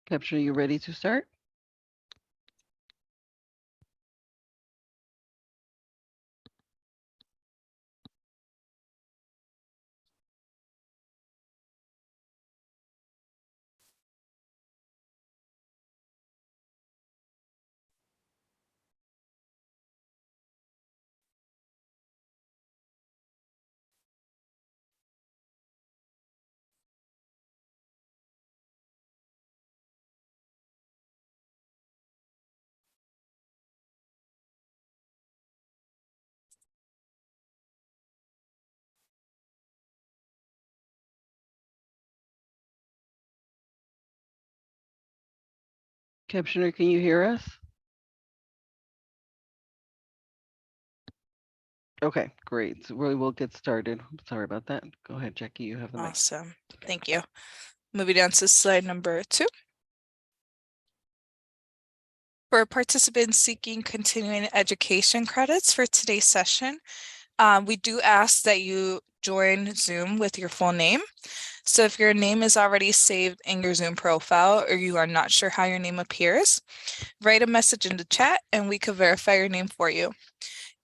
Captioner, you ready to start? Captioner, can you hear us? Okay, great. So we will get started. Sorry about that. Go ahead, Jackie. You have the mic. Awesome. Thank you. Moving on to slide number 2. For participants seeking continuing education credits for today's session, we do ask that you join Zoom with your full name. So if your name is already saved in your Zoom profile or you are not sure how your name appears, write a message in the chat and we can verify your name for you.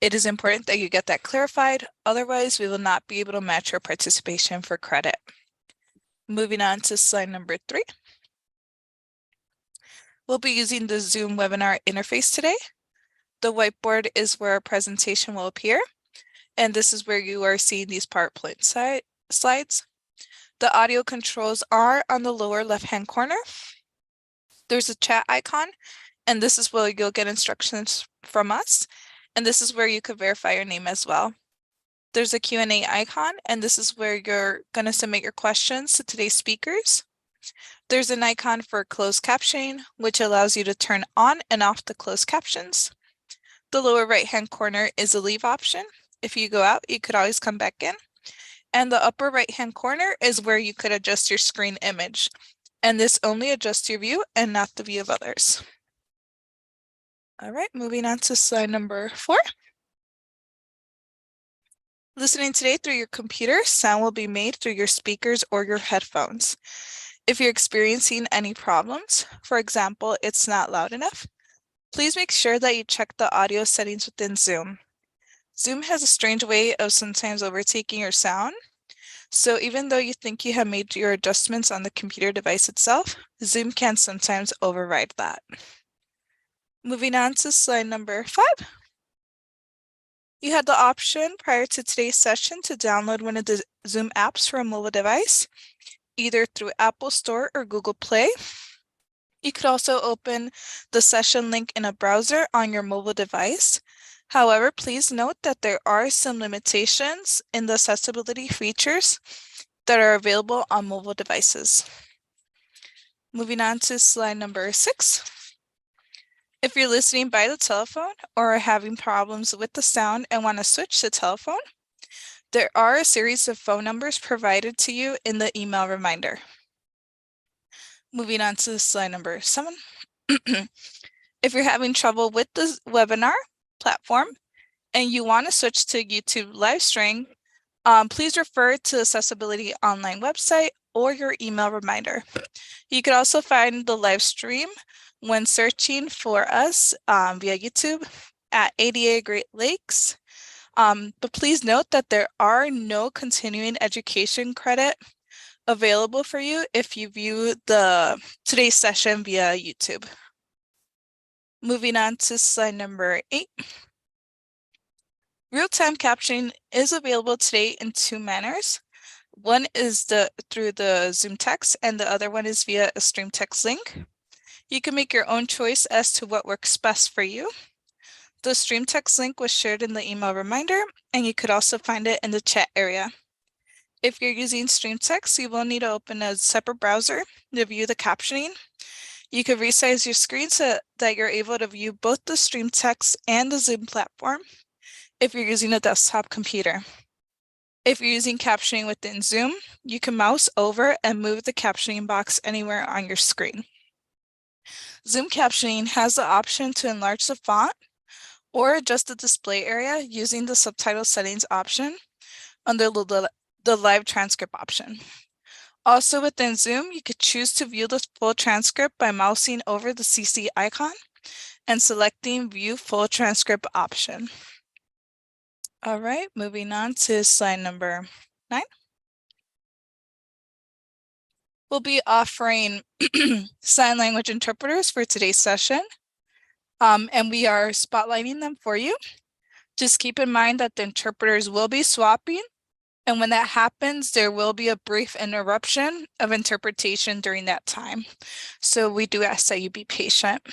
It is important that you get that clarified. Otherwise, we will not be able to match your participation for credit. Moving on to slide number 3. We'll be using the Zoom webinar interface today. The whiteboard is where our presentation will appear, and this is where you are seeing these PowerPoint slides. The audio controls are on the lower left-hand corner. There's a chat icon, and this is where you'll get instructions from us, and this is where you could verify your name as well. There's a Q&A icon, and this is where you're going to submit your questions to today's speakers. There's an icon for closed captioning, which allows you to turn on and off the closed captions. The lower right-hand corner is a leave option. If you go out, you could always come back in. And the upper right-hand corner is where you could adjust your screen image. And this only adjusts your view and not the view of others. All right, moving on to slide number 4. Listening today through your computer, sound will be made through your speakers or your headphones. If you're experiencing any problems, for example, it's not loud enough, please make sure that you check the audio settings within Zoom. Zoom has a strange way of sometimes overtaking your sound. So even though you think you have made your adjustments on the computer device itself, Zoom can sometimes override that. Moving on to slide number 5. You had the option prior to today's session to download one of the Zoom apps for a mobile device, either through Apple Store or Google Play. You could also open the session link in a browser on your mobile device. However, please note that there are some limitations in the accessibility features that are available on mobile devices. Moving on to slide number 6. If you're listening by the telephone or are having problems with the sound and want to switch to telephone, there are a series of phone numbers provided to you in the email reminder. Moving on to slide number 7. If you're having trouble with the webinar platform and you want to switch to YouTube live stream, please refer to the Accessibility Online website or your email reminder. You could also find the live stream when searching for us via YouTube at ADA Great Lakes. But please note that there are no continuing education credit available for you if you view today's session via YouTube. Moving on to slide number 8. Real-time captioning is available today in 2 manners. One is through the Zoom text, and the other one is via a stream text link. You can make your own choice as to what works best for you. The stream text link was shared in the email reminder, and you could also find it in the chat area. If you're using stream text, you will need to open a separate browser to view the captioning. You can resize your screen so that you're able to view both the stream text and the Zoom platform if you're using a desktop computer. If you're using captioning within Zoom, you can mouse over and move the captioning box anywhere on your screen. Zoom captioning has the option to enlarge the font or adjust the display area using the subtitle settings option under the live transcript option. Also within Zoom, you could choose to view the full transcript by mousing over the CC icon and selecting View Full Transcript option. All right, moving on to slide number 9. We'll be offering sign language interpreters for today's session, and we are spotlighting them for you. Just keep in mind that the interpreters will be swapping, and when that happens, there will be a brief interruption of interpretation during that time. So we do ask that you be patient.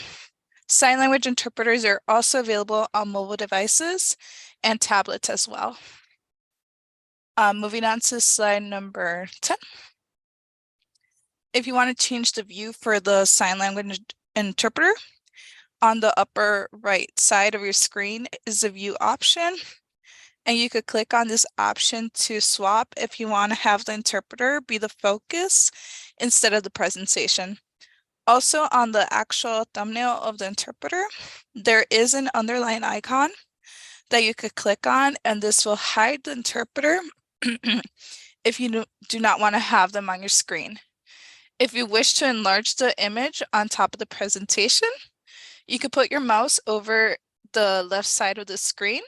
Sign language interpreters are also available on mobile devices and tablets as well. Moving on to slide number 10. If you want to change the view for the sign language interpreter, on the upper right side of your screen is the view option. And you could click on this option to swap if you want to have the interpreter be the focus instead of the presentation. Also on the actual thumbnail of the interpreter, there is an underline icon that you could click on, and this will hide the interpreter if you do not want to have them on your screen. If you wish to enlarge the image on top of the presentation, you could put your mouse over the left side of the screen,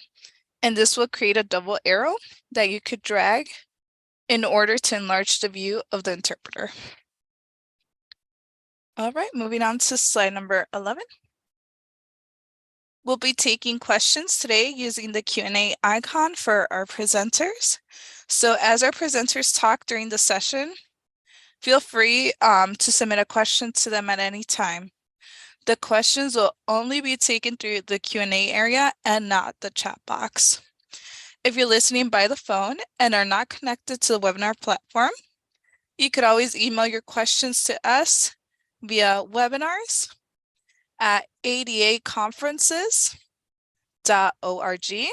and this will create a double arrow that you could drag in order to enlarge the view of the interpreter. All right, moving on to slide number 11. We'll be taking questions today using the Q&A icon for our presenters. So as our presenters talk during the session, feel free to submit a question to them at any time. The questions will only be taken through the Q&A area and not the chat box. If you're listening by the phone and are not connected to the webinar platform, you could always email your questions to us via webinars@adaconferences.org,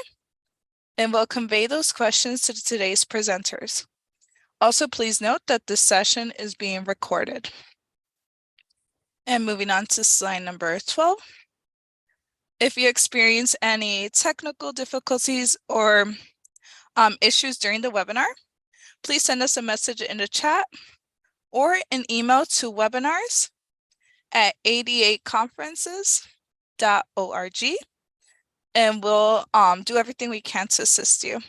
and we'll convey those questions to today's presenters. Also, please note that this session is being recorded. And moving on to slide number 12. If you experience any technical difficulties or issues during the webinar, please send us a message in the chat or an email to webinars@adaconferences.org, and we'll do everything we can to assist you.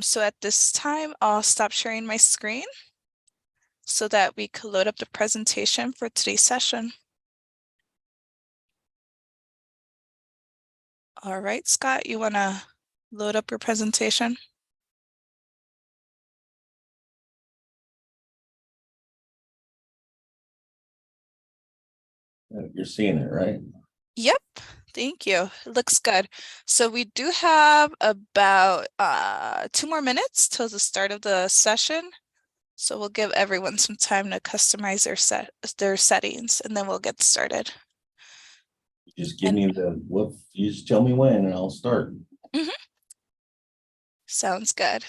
So at this time, I'll stop sharing my screen so that we could load up the presentation for today's session. All right, Scott, you want to load up your presentation? You're seeing it, right? Yep, thank you. It looks good. So we do have about 2 more minutes till the start of the session. So we'll give everyone some time to customize their settings, and then we'll get started. Just give me you just tell me when and I'll start. Sounds good.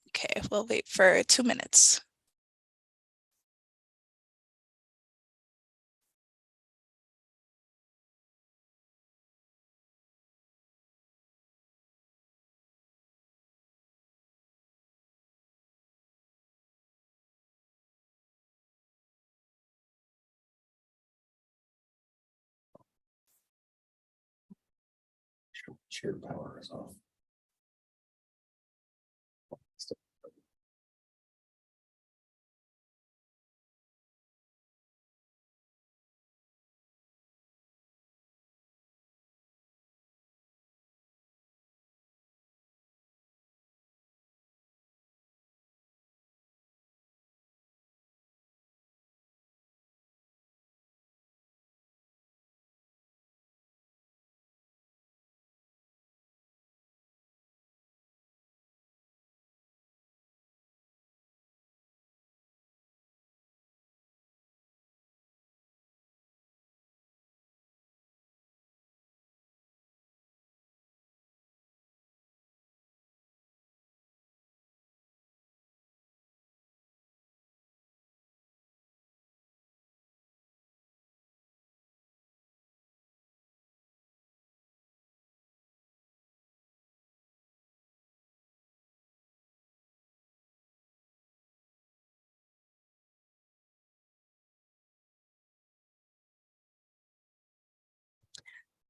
Okay, we'll wait for 2 minutes. Share power is off.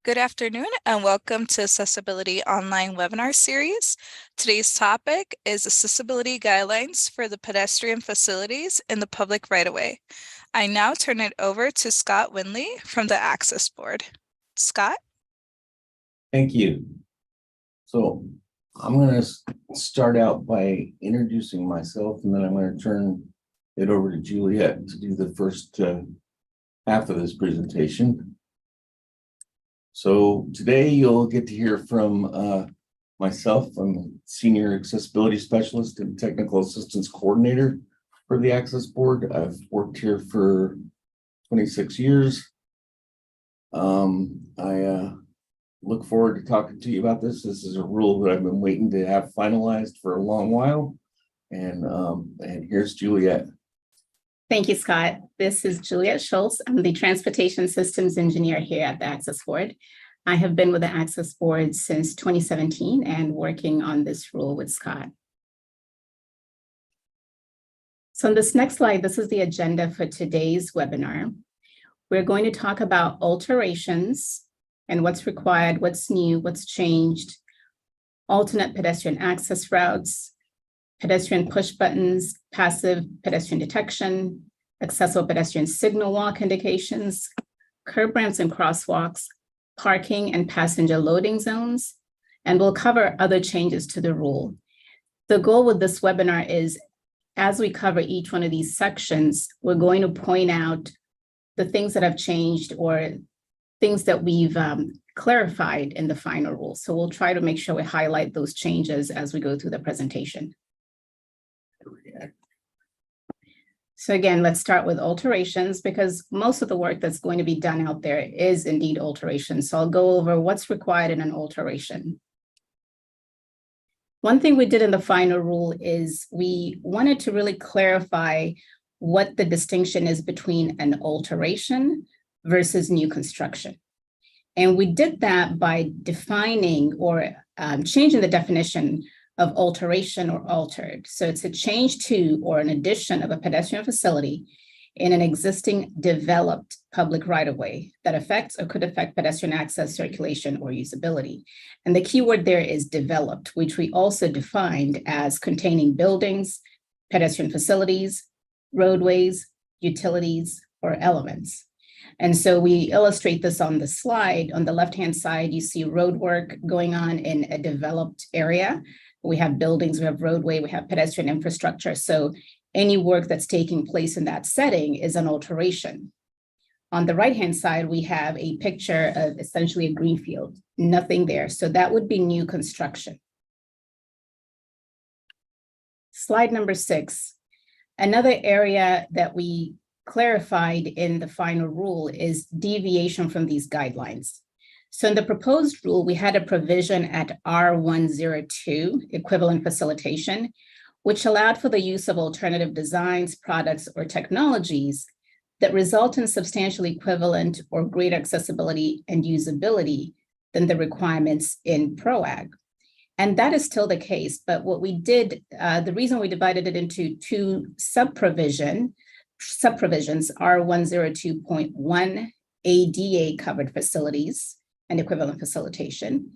Good afternoon and welcome to Accessibility Online Webinar Series. Today's topic is accessibility guidelines for the pedestrian facilities in the public right-of-way. I now turn it over to Scott Winley from the Access Board. Scott? Thank you. So I'm going to start out by introducing myself, and then I'm going to turn it over to Juliet to do the first half of this presentation. So today you'll get to hear from myself. I'm a Senior Accessibility Specialist and Technical Assistance Coordinator for the Access Board. I've worked here for 26 years. I look forward to talking to you about this. This is a rule that I've been waiting to have finalized for a long while. And here's Juliet. Thank you, Scott. This is Juliet Schultz. I'm the Transportation Systems Engineer here at the Access Board. I have been with the Access Board since 2017 and working on this rule with Scott. So on this next slide, this is the agenda for today's webinar. We're going to talk about alterations and what's required, what's new, what's changed, alternate pedestrian access routes, pedestrian push buttons, passive pedestrian detection, accessible pedestrian signal walk indications, curb ramps and crosswalks, parking and passenger loading zones, and we'll cover other changes to the rule. The goal with this webinar is, as we cover each one of these sections, we're going to point out the things that have changed or things that we've clarified in the final rule. So we'll try to make sure we highlight those changes as we go through the presentation. So again, let's start with alterations, because most of the work that's going to be done out there is indeed alterations. So I'll go over what's required in an alteration. One thing we did in the final rule is we wanted to really clarify what the distinction is between an alteration versus new construction. And we did that by defining or changing the definition of alteration or altered. So it's a change to or an addition of a pedestrian facility in an existing developed public right-of-way that affects or could affect pedestrian access, circulation, or usability. And the key word there is developed, which we also defined as containing buildings, pedestrian facilities, roadways, utilities, or elements. And so we illustrate this on the slide. On the left-hand side, you see road work going on in a developed area. We have buildings, we have roadway, we have pedestrian infrastructure. So any work that's taking place in that setting is an alteration. On the right-hand side, we have a picture of essentially a greenfield, nothing there. So that would be new construction. Slide number 6. Another area that we clarified in the final rule is deviation from these guidelines. So in the proposed rule, we had a provision at R102, equivalent facilitation, which allowed for the use of alternative designs, products, or technologies that result in substantially equivalent or greater accessibility and usability than the requirements in PROWAG. And that is still the case, but what we did, the reason we divided it into two subprovisions, R102.1 ADA covered facilities and equivalent facilitation,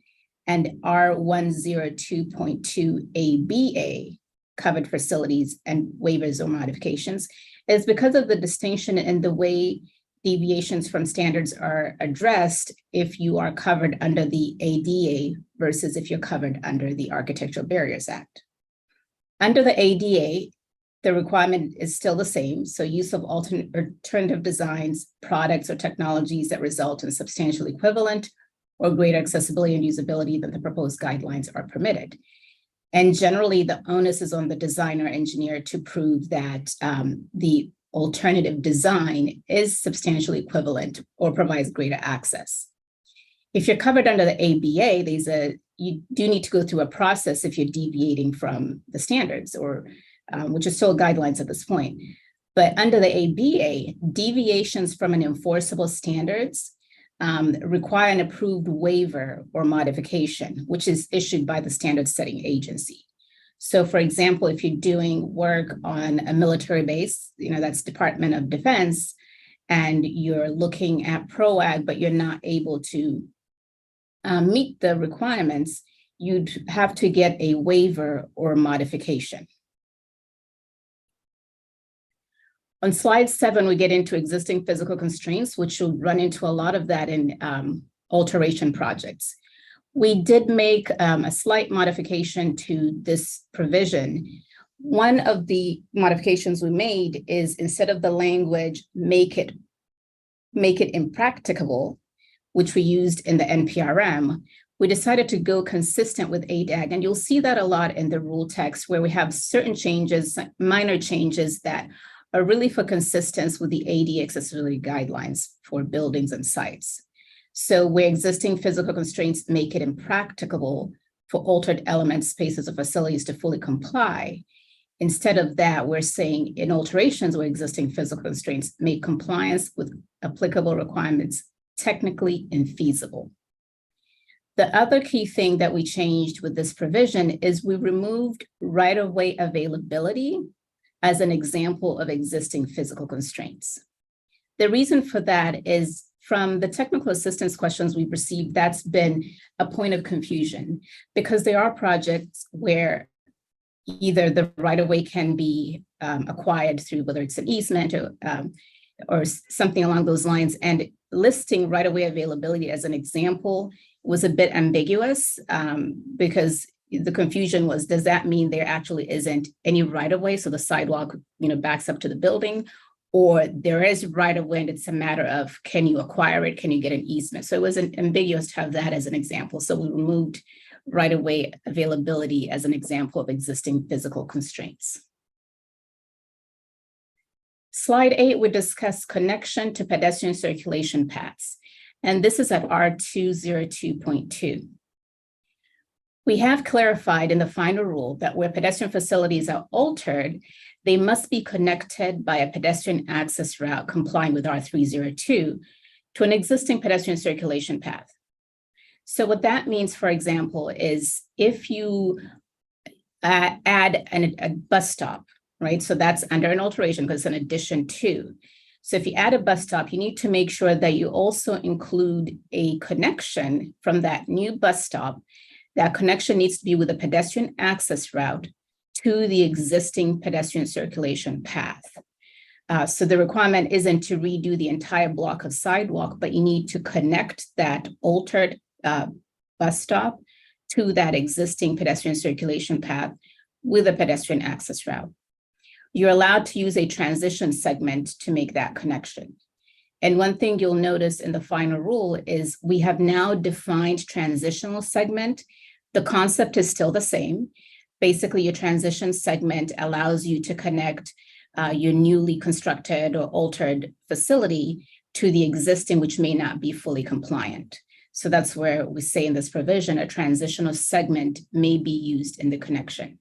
and R102.2 ABA covered facilities and waivers or modifications, is because of the distinction in the way deviations from standards are addressed if you are covered under the ADA versus if you're covered under the Architectural Barriers Act. Under the ADA, the requirement is still the same. So use of alternative designs, products, or technologies that result in substantially equivalent or greater accessibility and usability than the proposed guidelines are permitted. And generally, the onus is on the designer engineer to prove that the alternative design is substantially equivalent or provides greater access. If you're covered under the ABA, you do need to go through a process if you're deviating from the standards, or which is still guidelines at this point. But under the ABA, deviations from an enforceable standards require an approved waiver or modification, which is issued by the standard setting agency. So for example, if you're doing work on a military base, that's Department of Defense, and you're looking at PROWAG, but you're not able to meet the requirements, you'd have to get a waiver or modification. On slide 7, we get into existing physical constraints, which you'll run into a lot of that in alteration projects. We did make a slight modification to this provision. One of the modifications we made is, instead of the language, make it impracticable, which we used in the NPRM, we decided to go consistent with ADAG. And you'll see that a lot in the rule text, where we have certain changes, minor changes that are really for consistency with the AD accessibility guidelines for buildings and sites. So where existing physical constraints make it impracticable for altered elements, spaces, or facilities to fully comply, instead of that, we're saying in alterations where existing physical constraints make compliance with applicable requirements technically infeasible. The other key thing that we changed with this provision is we removed right-of-way availability as an example of existing physical constraints. The reason for that is, from the technical assistance questions we've received, that's been a point of confusion, because there are projects where either the right-of-way can be acquired through, whether it's an easement or something along those lines, and listing right-of-way availability as an example was a bit ambiguous, because the confusion was, does that mean there actually isn't any right-of-way, so the sidewalk, backs up to the building, or there is right-of-way and it's a matter of, can you acquire it, can you get an easement? So it was ambiguous to have that as an example. So we removed right-of-way availability as an example of existing physical constraints. Slide 8 would discuss connection to pedestrian circulation paths, and this is at R202.2. We have clarified in the final rule that where pedestrian facilities are altered, they must be connected by a pedestrian access route complying with R302 to an existing pedestrian circulation path. So what that means, for example, is if you add a bus stop, right? So that's under an alteration because it's an addition to. So if you add a bus stop, you need to make sure that you also include a connection from that new bus stop. That connection needs to be with a pedestrian access route to the existing pedestrian circulation path. So the requirement isn't to redo the entire block of sidewalk, but you need to connect that altered bus stop to that existing pedestrian circulation path with a pedestrian access route. You're allowed to use a transition segment to make that connection. And one thing you'll notice in the final rule is we have now defined transitional segment. The concept is still the same. Basically, your transition segment allows you to connect your newly constructed or altered facility to the existing, which may not be fully compliant. So that's where we say in this provision, a transitional segment may be used in the connection.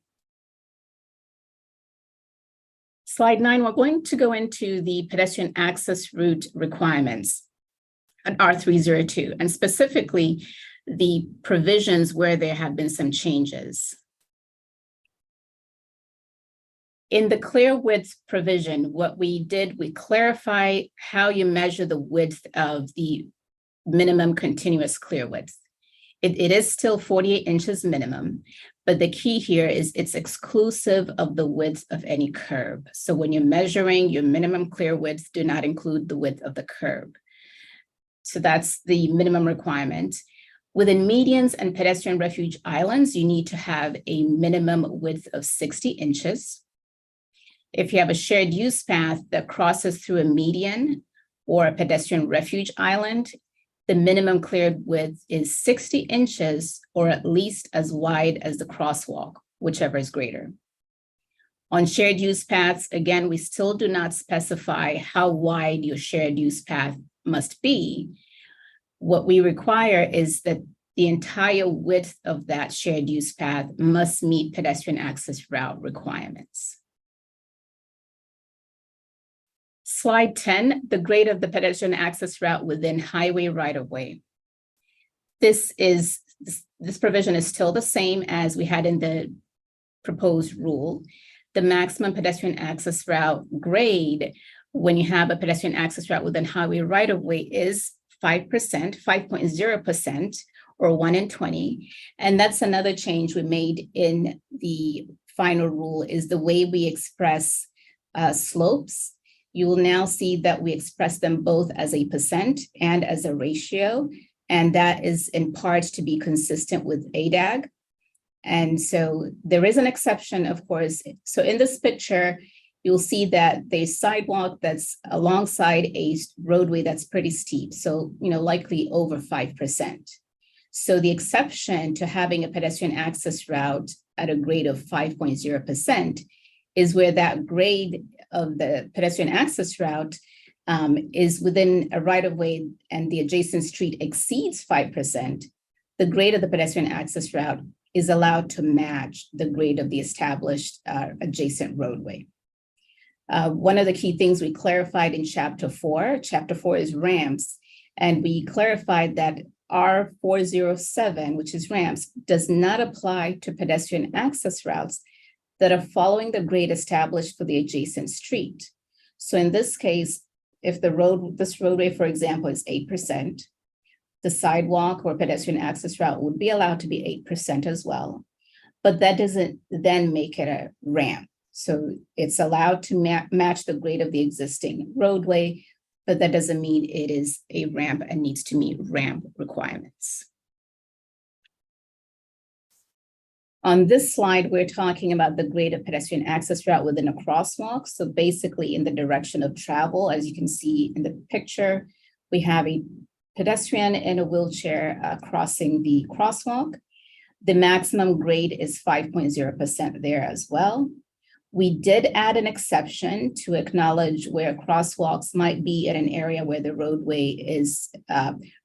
Slide 9, we're going to go into the pedestrian access route requirements at R302, and specifically the provisions where there have been some changes. In the clear width provision, what we did, we clarify how you measure the width of the minimum continuous clear width. It is still 48 inches minimum, but the key here is it's exclusive of the width of any curb. So when you're measuring your minimum clear width, do not include the width of the curb. So that's the minimum requirement. Within medians and pedestrian refuge islands, you need to have a minimum width of 60 inches. If you have a shared use path that crosses through a median or a pedestrian refuge island, the minimum cleared width is 60 inches or at least as wide as the crosswalk, whichever is greater. On shared use paths, again, we still do not specify how wide your shared use path must be. What we require is that the entire width of that shared use path must meet pedestrian access route requirements. Slide 10, the grade of the pedestrian access route within highway right-of-way. This provision is still the same as we had in the proposed rule. The maximum pedestrian access route grade when you have a pedestrian access route within highway right-of-way is 5%, 5.0%, or 1 in 20. And that's another change we made in the final rule, is the way we express slopes. You will now see that we express them both as a percent and as a ratio. And that is in part to be consistent with ADAG. And so there is an exception, of course. So in this picture, you'll see that the sidewalk that's alongside a roadway that's pretty steep. So, likely over 5%. So the exception to having a pedestrian access route at a grade of 5.0% is where that grade of the pedestrian access route is within a right-of-way and the adjacent street exceeds 5%, the grade of the pedestrian access route is allowed to match the grade of the established adjacent roadway. One of the key things we clarified in chapter 4 is ramps, and we clarified that R407, which is ramps, does not apply to pedestrian access routes that are following the grade established for the adjacent street. So in this case, if this roadway, for example, is 8%, the sidewalk or pedestrian access route would be allowed to be 8% as well, but that doesn't then make it a ramp. So it's allowed to match the grade of the existing roadway, but that doesn't mean it is a ramp and needs to meet ramp requirements. On this slide, we're talking about the grade of pedestrian access route within a crosswalk. So basically in the direction of travel, as you can see in the picture, we have a pedestrian in a wheelchair crossing the crosswalk. The maximum grade is 5.0% there as well. We did add an exception to acknowledge where crosswalks might be in an area where the roadway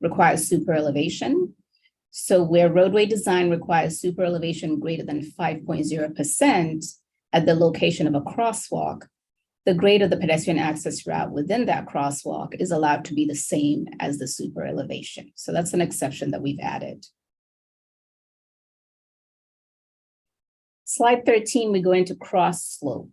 requires super elevation. So where roadway design requires super elevation greater than 5.0% at the location of a crosswalk, the grade of the pedestrian access route within that crosswalk is allowed to be the same as the super elevation. So that's an exception that we've added. Slide 13, we go into cross slope.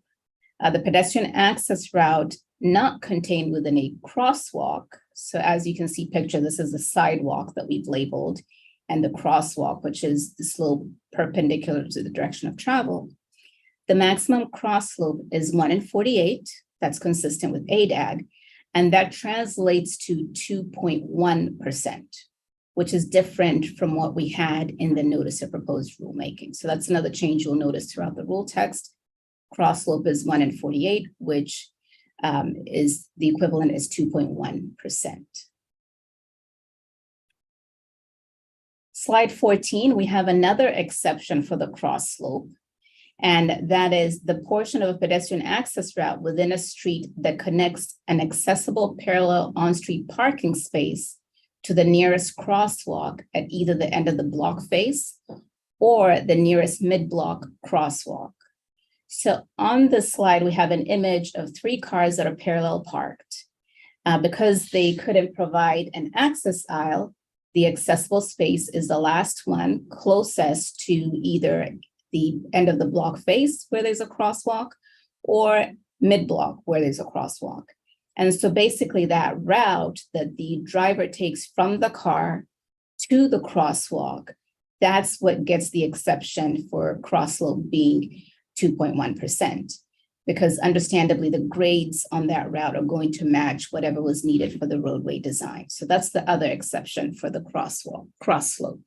The pedestrian access route not contained within a crosswalk. So as you can see picture, this is the sidewalk that we've labeled, and the crosswalk, which is the slope perpendicular to the direction of travel. The maximum cross slope is 1 in 48. That's consistent with ADAG, and that translates to 2.1%, which is different from what we had in the notice of proposed rulemaking. So that's another change you'll notice throughout the rule text. Cross slope is 1 in 48, which is the equivalent is 2.1%. Slide 14, we have another exception for the cross slope, and that is the portion of a pedestrian access route within a street that connects an accessible parallel on-street parking space to the nearest crosswalk at either the end of the block face or the nearest mid-block crosswalk. So on this slide, we have an image of 3 cars that are parallel parked. Because they couldn't provide an access aisle, the accessible space is the last one closest to either the end of the block face where there's a crosswalk or mid-block where there's a crosswalk. And so basically that route that the driver takes from the car to the crosswalk, that's what gets the exception for cross slope being 2.1%. Because understandably, the grades on that route are going to match whatever was needed for the roadway design. So that's the other exception for the cross slope.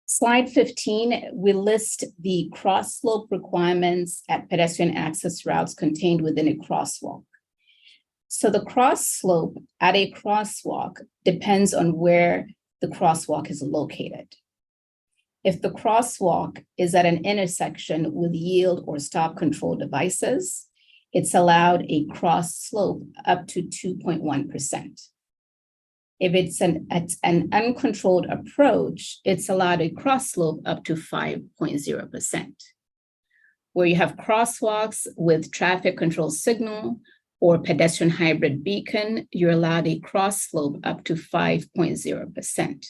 Slide 15, we list the cross slope requirements at pedestrian access routes contained within a crosswalk. So the cross slope at a crosswalk depends on where the crosswalk is located. If the crosswalk is at an intersection with yield or stop control devices, it's allowed a cross slope up to 2.1%. If it's an uncontrolled approach, it's allowed a cross slope up to 5.0%. Where you have crosswalks with traffic control signal or pedestrian hybrid beacon, you're allowed a cross slope up to 5.0%.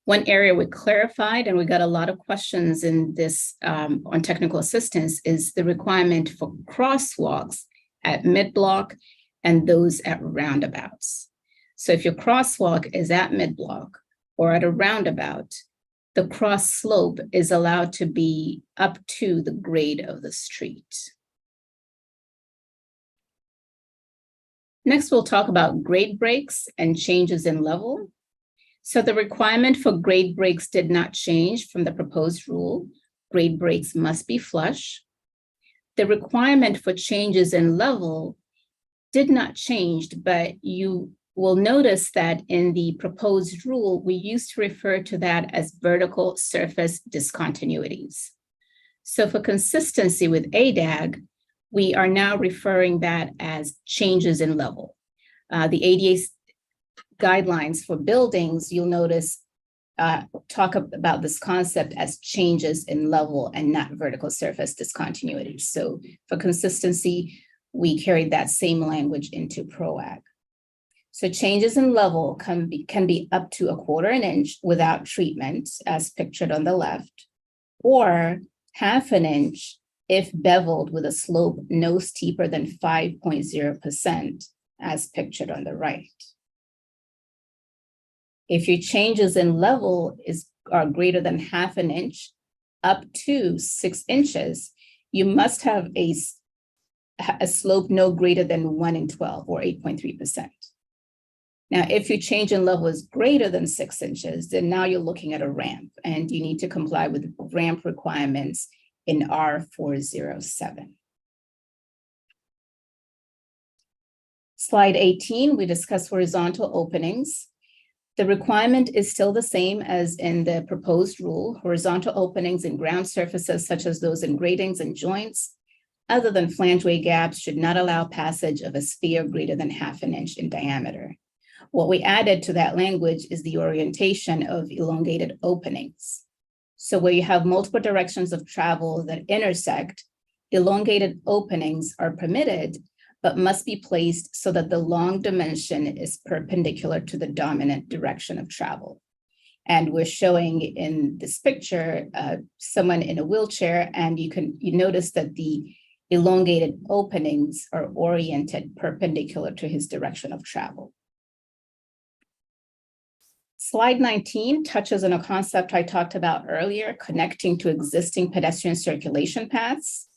One area we clarified, and we got a lot of questions in this on technical assistance, is the requirement for crosswalks at mid-block and those at roundabouts. So if your crosswalk is at mid-block or at a roundabout, the cross slope is allowed to be up to the grade of the street. Next, we'll talk about grade breaks and changes in level. So the requirement for grade breaks did not change from the proposed rule. Grade breaks must be flush. The requirement for changes in level did not change, but you will notice that in the proposed rule, we used to refer to that as vertical surface discontinuities. So for consistency with ADAG, we are now referring that as changes in level. The ADA guidelines for buildings, you'll notice, talk about this concept as changes in level and not vertical surface discontinuities. So for consistency, we carried that same language into PROWAG. So changes in level can be up to 1/4 inch without treatment, as pictured on the left, or 1/2 inch if beveled with a slope no steeper than 5.0%, as pictured on the right. If your changes in level are greater than 1/2 inch up to 6 inches, you must have a slope no greater than 1 in 12 or 8.3%. Now, if your change in level is greater than 6 inches, then now you're looking at a ramp and you need to comply with ramp requirements in R407. Slide 18, we discuss horizontal openings. The requirement is still the same as in the proposed rule. Horizontal openings in ground surfaces, such as those in gratings and joints, other than flangeway gaps, should not allow passage of a sphere greater than 1/2 inch in diameter. What we added to that language is the orientation of elongated openings. So where you have multiple directions of travel that intersect, elongated openings are permitted, but must be placed so that the long dimension is perpendicular to the dominant direction of travel. And we're showing in this picture, someone in a wheelchair, and you notice that the elongated openings are oriented perpendicular to his direction of travel. Slide 19 touches on a concept I talked about earlier, connecting to existing pedestrian circulation paths.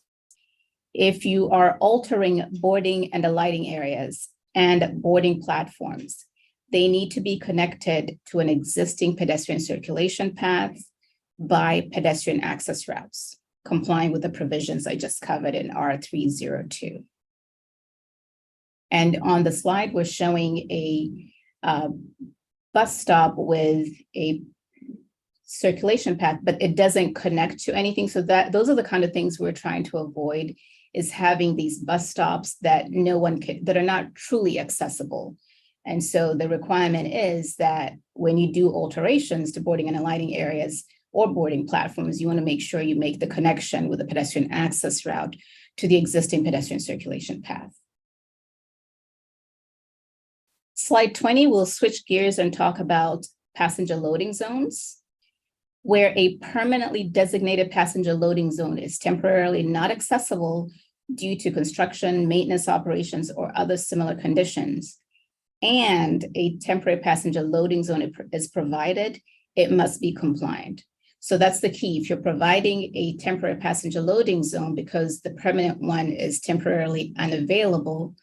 If you are altering boarding and alighting areas and boarding platforms, they need to be connected to an existing pedestrian circulation path by pedestrian access routes, complying with the provisions I just covered in R302. And on the slide, we're showing a bus stop with a circulation path, but it doesn't connect to anything. So those are the kind of things we're trying to avoid, is having these bus stops that that are not truly accessible. And so the requirement is that when you do alterations to boarding and alighting areas or boarding platforms, you want to make sure you make the connection with the pedestrian access route to the existing pedestrian circulation path. Slide 20, we'll switch gears and talk about passenger loading zones. Where a permanently designated passenger loading zone is temporarily not accessible due to construction, maintenance operations, or other similar conditions, and a temporary passenger loading zone is provided, it must be compliant. So that's the key. If you're providing a temporary passenger loading zone because the permanent one is temporarily unavailable,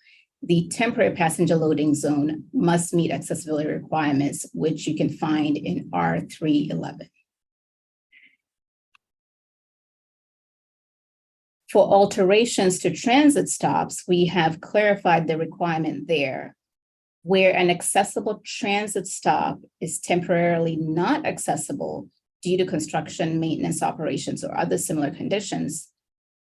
the temporary passenger loading zone must meet accessibility requirements, which you can find in R311. For alterations to transit stops, we have clarified the requirement there. Where an accessible transit stop is temporarily not accessible due to construction, maintenance operations, or other similar conditions,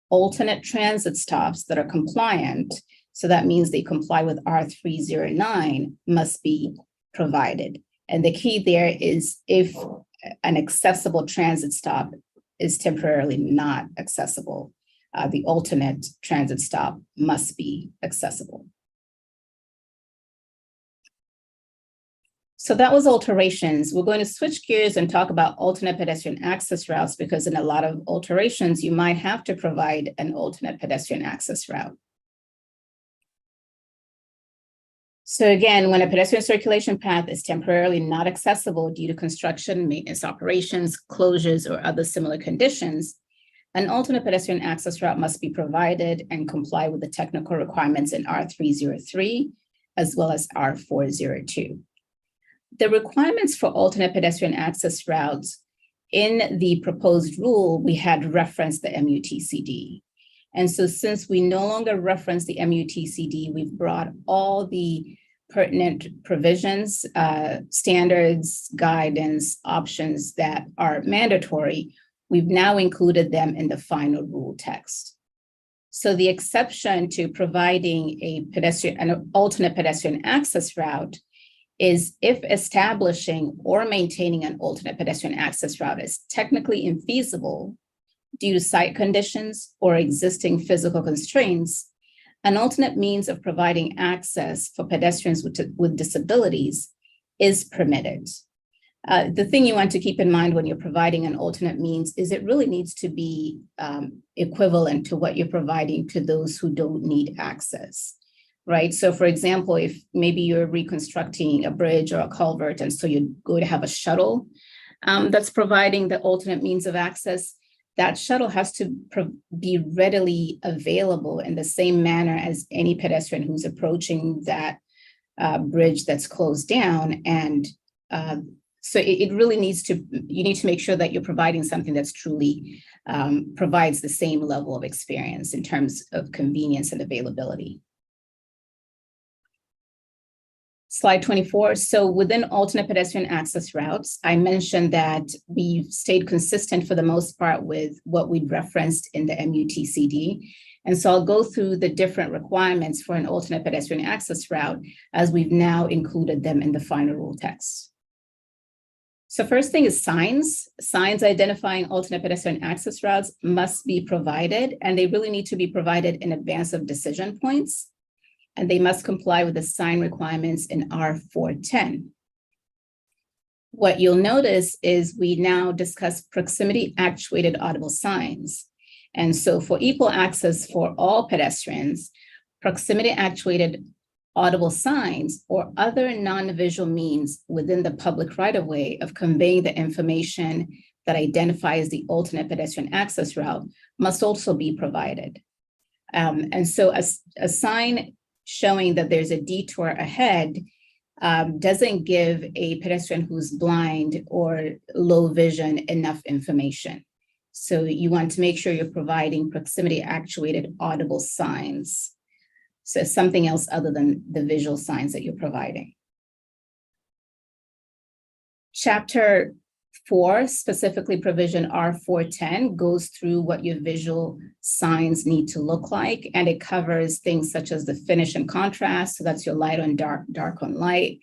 alternate transit stops that are compliant, so that means they comply with R309, must be provided. And the key there is if an accessible transit stop is temporarily not accessible, the alternate transit stop must be accessible. So that was alterations. We're going to switch gears and talk about alternate pedestrian access routes, because in a lot of alterations, you might have to provide an alternate pedestrian access route. So again, when a pedestrian circulation path is temporarily not accessible due to construction, maintenance operations, closures, or other similar conditions, an alternate pedestrian access route must be provided and comply with the technical requirements in R303 as well as R402. The requirements for alternate pedestrian access routes in the proposed rule, we had referenced the MUTCD. And so since we no longer reference the MUTCD, we've brought all the pertinent provisions, standards, guidance, options that are mandatory. We've now included them in the final rule text. So the exception to providing an alternate pedestrian access route is if establishing or maintaining an alternate pedestrian access route is technically infeasible due to site conditions or existing physical constraints, an alternate means of providing access for pedestrians with disabilities is permitted. The thing you want to keep in mind when you're providing an alternate means is it really needs to be equivalent to what you're providing to those who don't need access, right? So for example, if maybe you're reconstructing a bridge or a culvert, and so you're going to have a shuttle that's providing the alternate means of access, that shuttle has to be readily available in the same manner as any pedestrian who's approaching that bridge that's closed down. And so it really needs to, you need to make sure that you're providing something that's truly provides the same level of experience in terms of convenience and availability. Slide 24. So within alternate pedestrian access routes, I mentioned that we've stayed consistent for the most part with what we'd referenced in the MUTCD. And so I'll go through the different requirements for an alternate pedestrian access route as we've now included them in the final rule text. So first thing is signs. Signs identifying alternate pedestrian access routes must be provided, and they really need to be provided in advance of decision points. And they must comply with the sign requirements in R410. What you'll notice is we now discuss proximity actuated audible signs. And so for equal access for all pedestrians, proximity actuated audible signs or other non-visual means within the public right-of-way of conveying the information that identifies the alternate pedestrian access route must also be provided. And so a sign showing that there's a detour ahead doesn't give a pedestrian who's blind or low vision enough information. So you want to make sure you're providing proximity actuated audible signs. So something else other than the visual signs that you're providing. Chapter 4, specifically provision R410, goes through what your visual signs need to look like, and it covers things such as the finish and contrast, so that's your light on dark, dark on light,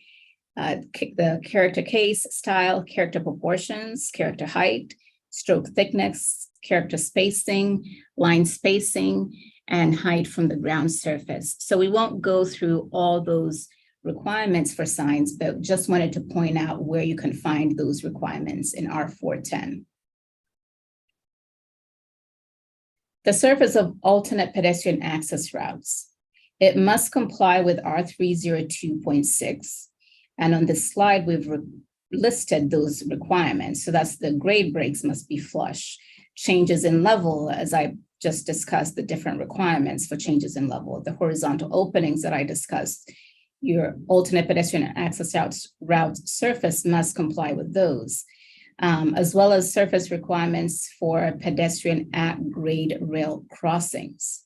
the character case style, character proportions, character height, stroke thickness, character spacing, line spacing, and height from the ground surface. So we won't go through all those requirements for signs, but just wanted to point out where you can find those requirements in R410. The surface of alternate pedestrian access routes. It must comply with R302.6. And on this slide, we've listed those requirements. So that's the grade breaks must be flush. Changes in level, as I just discussed, the different requirements for changes in level. The horizontal openings that I discussed, your alternate pedestrian access route surface must comply with those, as well as surface requirements for pedestrian at grade rail crossings.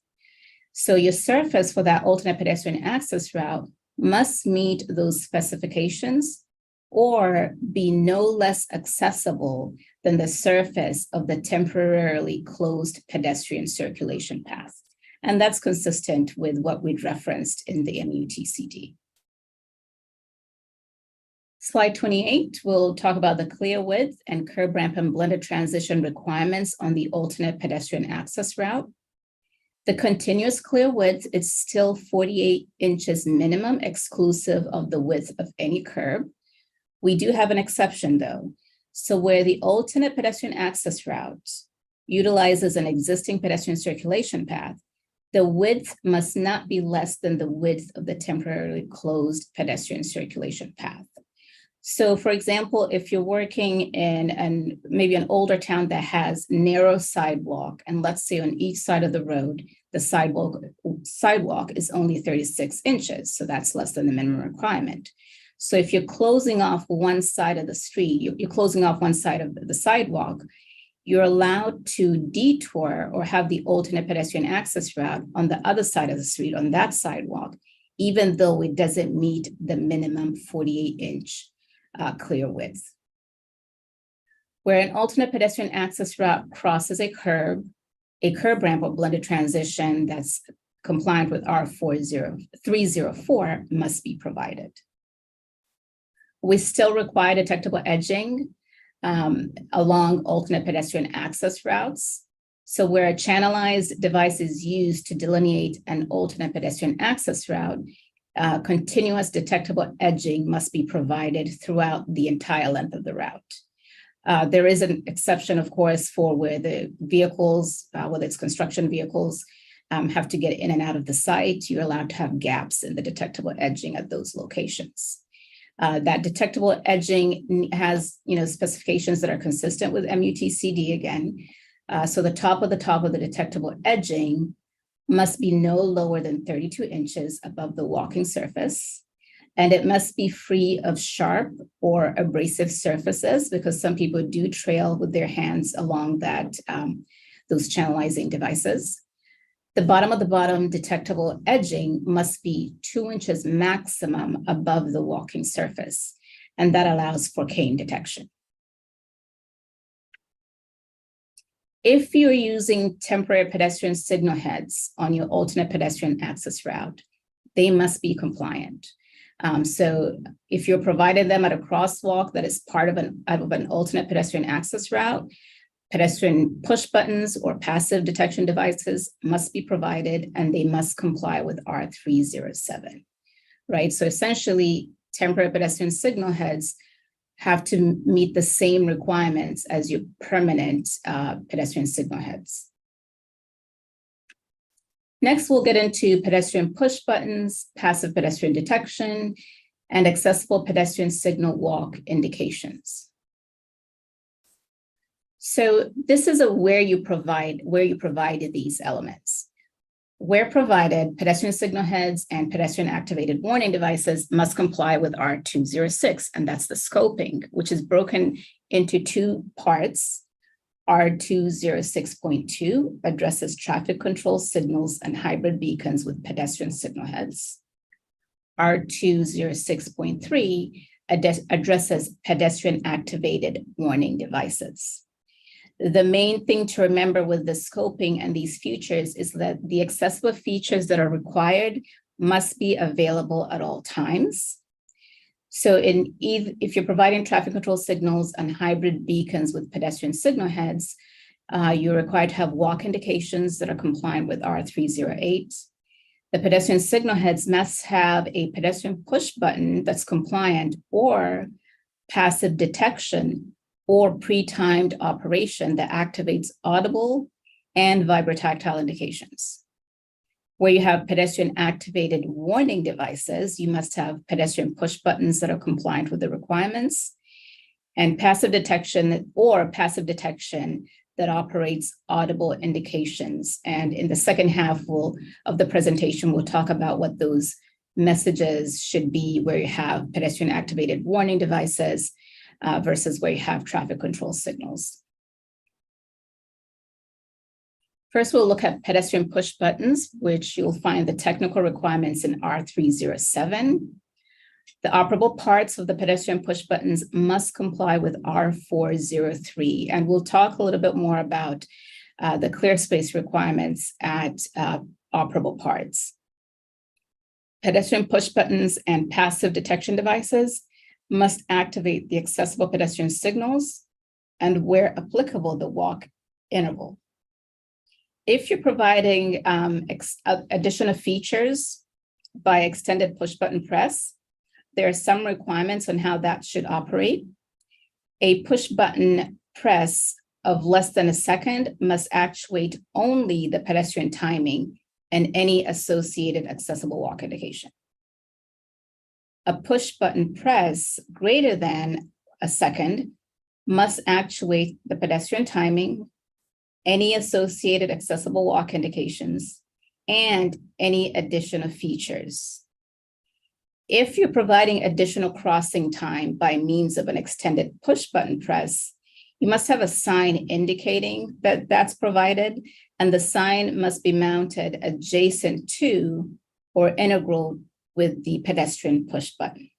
So your surface for that alternate pedestrian access route must meet those specifications or be no less accessible than the surface of the temporarily closed pedestrian circulation path. And that's consistent with what we'd referenced in the MUTCD. Slide 28, we'll talk about the clear width and curb ramp and blended transition requirements on the alternate pedestrian access route. The continuous clear width is still 48 inches minimum, exclusive of the width of any curb. We do have an exception though. So where the alternate pedestrian access route utilizes an existing pedestrian circulation path, The width must not be less than the width of the temporarily closed pedestrian circulation path. So for example, if you're working in maybe an older town that has narrow sidewalk, and let's say on each side of the road, the sidewalk is only 36 inches. So that's less than the minimum requirement. So if you're closing off one side of the street, you're closing off one side of the sidewalk, you're allowed to detour or have the alternate pedestrian access route on the other side of the street, on that sidewalk, even though it doesn't meet the minimum 48-inch clear width. Where an alternate pedestrian access route crosses a curb ramp or blended transition that's compliant with R304 must be provided. We still require detectable edging along alternate pedestrian access routes. So where a channelized device is used to delineate an alternate pedestrian access route, continuous detectable edging must be provided throughout the entire length of the route. There is an exception, of course, for where the vehicles, whether it's construction vehicles, have to get in and out of the site. You're allowed to have gaps in the detectable edging at those locations. That detectable edging has, specifications that are consistent with MUTCD again. So the top of the detectable edging must be no lower than 32 inches above the walking surface. And it must be free of sharp or abrasive surfaces, because some people do trail with their hands along those channelizing devices. The bottom of the detectable edging must be 2 inches maximum above the walking surface, and that allows for cane detection. If you're using temporary pedestrian signal heads on your alternate pedestrian access route, they must be compliant. So if you're providing them at a crosswalk that is part of an alternate pedestrian access route, pedestrian push buttons or passive detection devices must be provided, and they must comply with R307, right? So essentially, temporary pedestrian signal heads have to meet the same requirements as your permanent pedestrian signal heads. Next, we'll get into pedestrian push buttons, passive pedestrian detection, and accessible pedestrian signal walk indications. So this is where you provided these elements. Where provided, pedestrian signal heads and pedestrian activated warning devices must comply with R206, and that's the scoping, which is broken into two parts. R206.2 addresses traffic control signals and hybrid beacons with pedestrian signal heads. R206.3 addresses pedestrian activated warning devices. The main thing to remember with the scoping and these features is that the accessible features that are required must be available at all times. So if you're providing traffic control signals and hybrid beacons with pedestrian signal heads, you're required to have walk indications that are compliant with R308. The pedestrian signal heads must have a pedestrian push button that's compliant, or passive detection or pre-timed operation that activates audible and vibrotactile indications. Where you have pedestrian activated warning devices, you must have pedestrian push buttons that are compliant with the requirements, and passive detection that operates audible indications. And in the second half of the presentation, we'll talk about what those messages should be, where you have pedestrian activated warning devices versus where you have traffic control signals. First, we'll look at pedestrian push buttons, which you'll find the technical requirements in R307. The operable parts of the pedestrian push buttons must comply with R403. And we'll talk a little bit more about the clear space requirements at operable parts. Pedestrian push buttons and passive detection devices must activate the accessible pedestrian signals and, where applicable, the walk interval. If you're providing additional features by extended push button press, there are some requirements on how that should operate. A push button press of less than a second must actuate only the pedestrian timing and any associated accessible walk indication. A push button press greater than a second must actuate the pedestrian timing, any associated accessible walk indications, and any additional features. If you're providing additional crossing time by means of an extended push button press, you must have a sign indicating that that's provided, and the sign must be mounted adjacent to or integral with the pedestrian push button.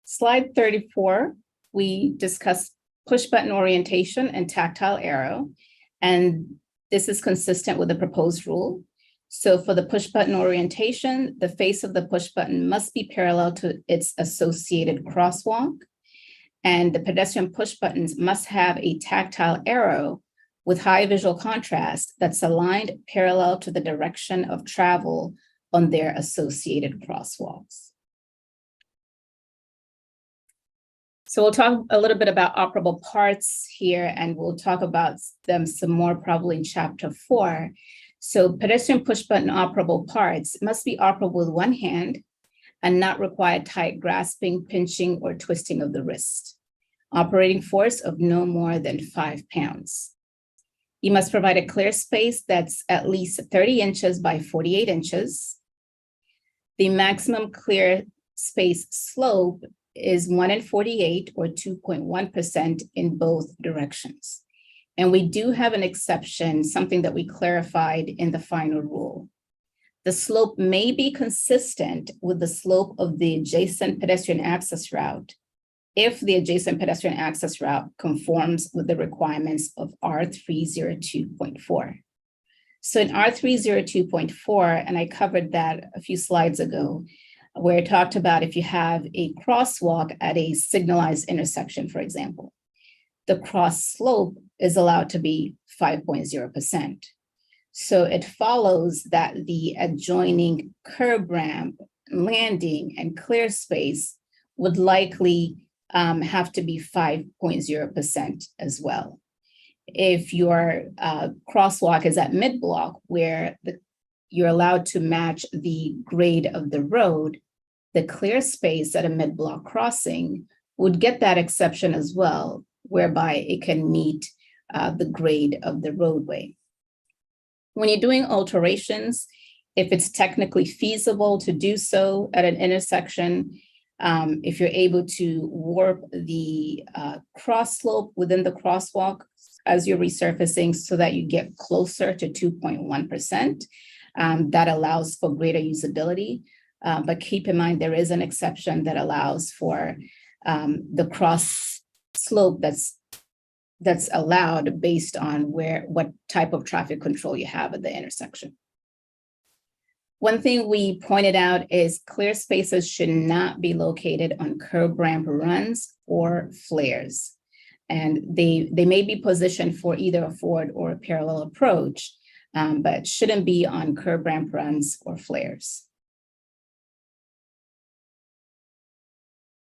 Slide 34, we discussed push button orientation and tactile arrow, and this is consistent with the proposed rule. So for the push button orientation, the face of the push button must be parallel to its associated crosswalk, and the pedestrian push buttons must have a tactile arrow with high visual contrast that's aligned parallel to the direction of travel on their associated crosswalks. So we'll talk a little bit about operable parts here, and we'll talk about them some more probably in chapter 4. So pedestrian push button operable parts must be operable with one hand and not require tight grasping, pinching, or twisting of the wrist. Operating force of no more than 5 pounds. You must provide a clear space that's at least 30 inches by 48 inches. The maximum clear space slope is 1 in 48 or 2.1% in both directions. And we do have an exception, something that we clarified in the final rule. The slope may be consistent with the slope of the adjacent pedestrian access route if the adjacent pedestrian access route conforms with the requirements of R302.4. So in R302.4, and I covered that a few slides ago, where it talked about if you have a crosswalk at a signalized intersection, for example, the cross slope is allowed to be 5.0%. So it follows that the adjoining curb ramp, landing, and clear space would likely have to be 5.0% as well. If your crosswalk is at mid-block, where you're allowed to match the grade of the road, the clear space at a mid-block crossing would get that exception as well, whereby it can meet the grade of the roadway. When you're doing alterations, if it's technically feasible to do so at an intersection, if you're able to warp the cross slope within the crosswalk as you're resurfacing so that you get closer to 2.1%, that allows for greater usability. But keep in mind, there is an exception that allows for the cross slope that's allowed based on what type of traffic control you have at the intersection. One thing we pointed out is clear spaces should not be located on curb ramp runs or flares. And they may be positioned for either a forward or a parallel approach, but shouldn't be on curb ramp runs or flares.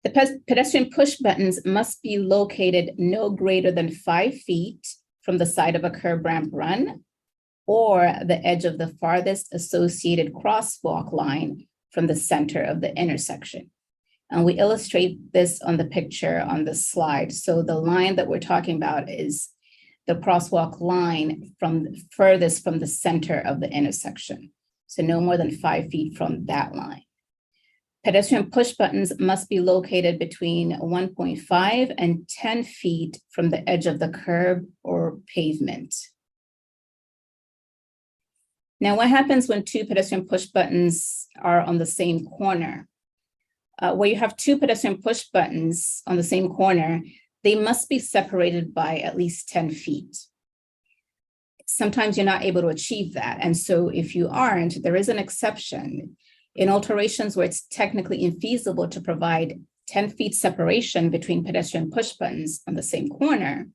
The pedestrian push buttons must be located no greater than 5 feet from the side of a curb ramp run or the edge of the farthest associated crosswalk line from the center of the intersection. And we illustrate this on the picture on the slide. So the line that we're talking about is the crosswalk line from furthest from the center of the intersection. So no more than 5 feet from that line. Pedestrian push buttons must be located between 1.5 and 10 feet from the edge of the curb or pavement. Now, what happens when 2 pedestrian push buttons are on the same corner? Where you have 2 pedestrian push buttons on the same corner, they must be separated by at least 10 feet. Sometimes you're not able to achieve that. And so if you aren't, there is an exception. In alterations where it's technically infeasible to provide 10 feet separation between pedestrian push buttons on the same corner,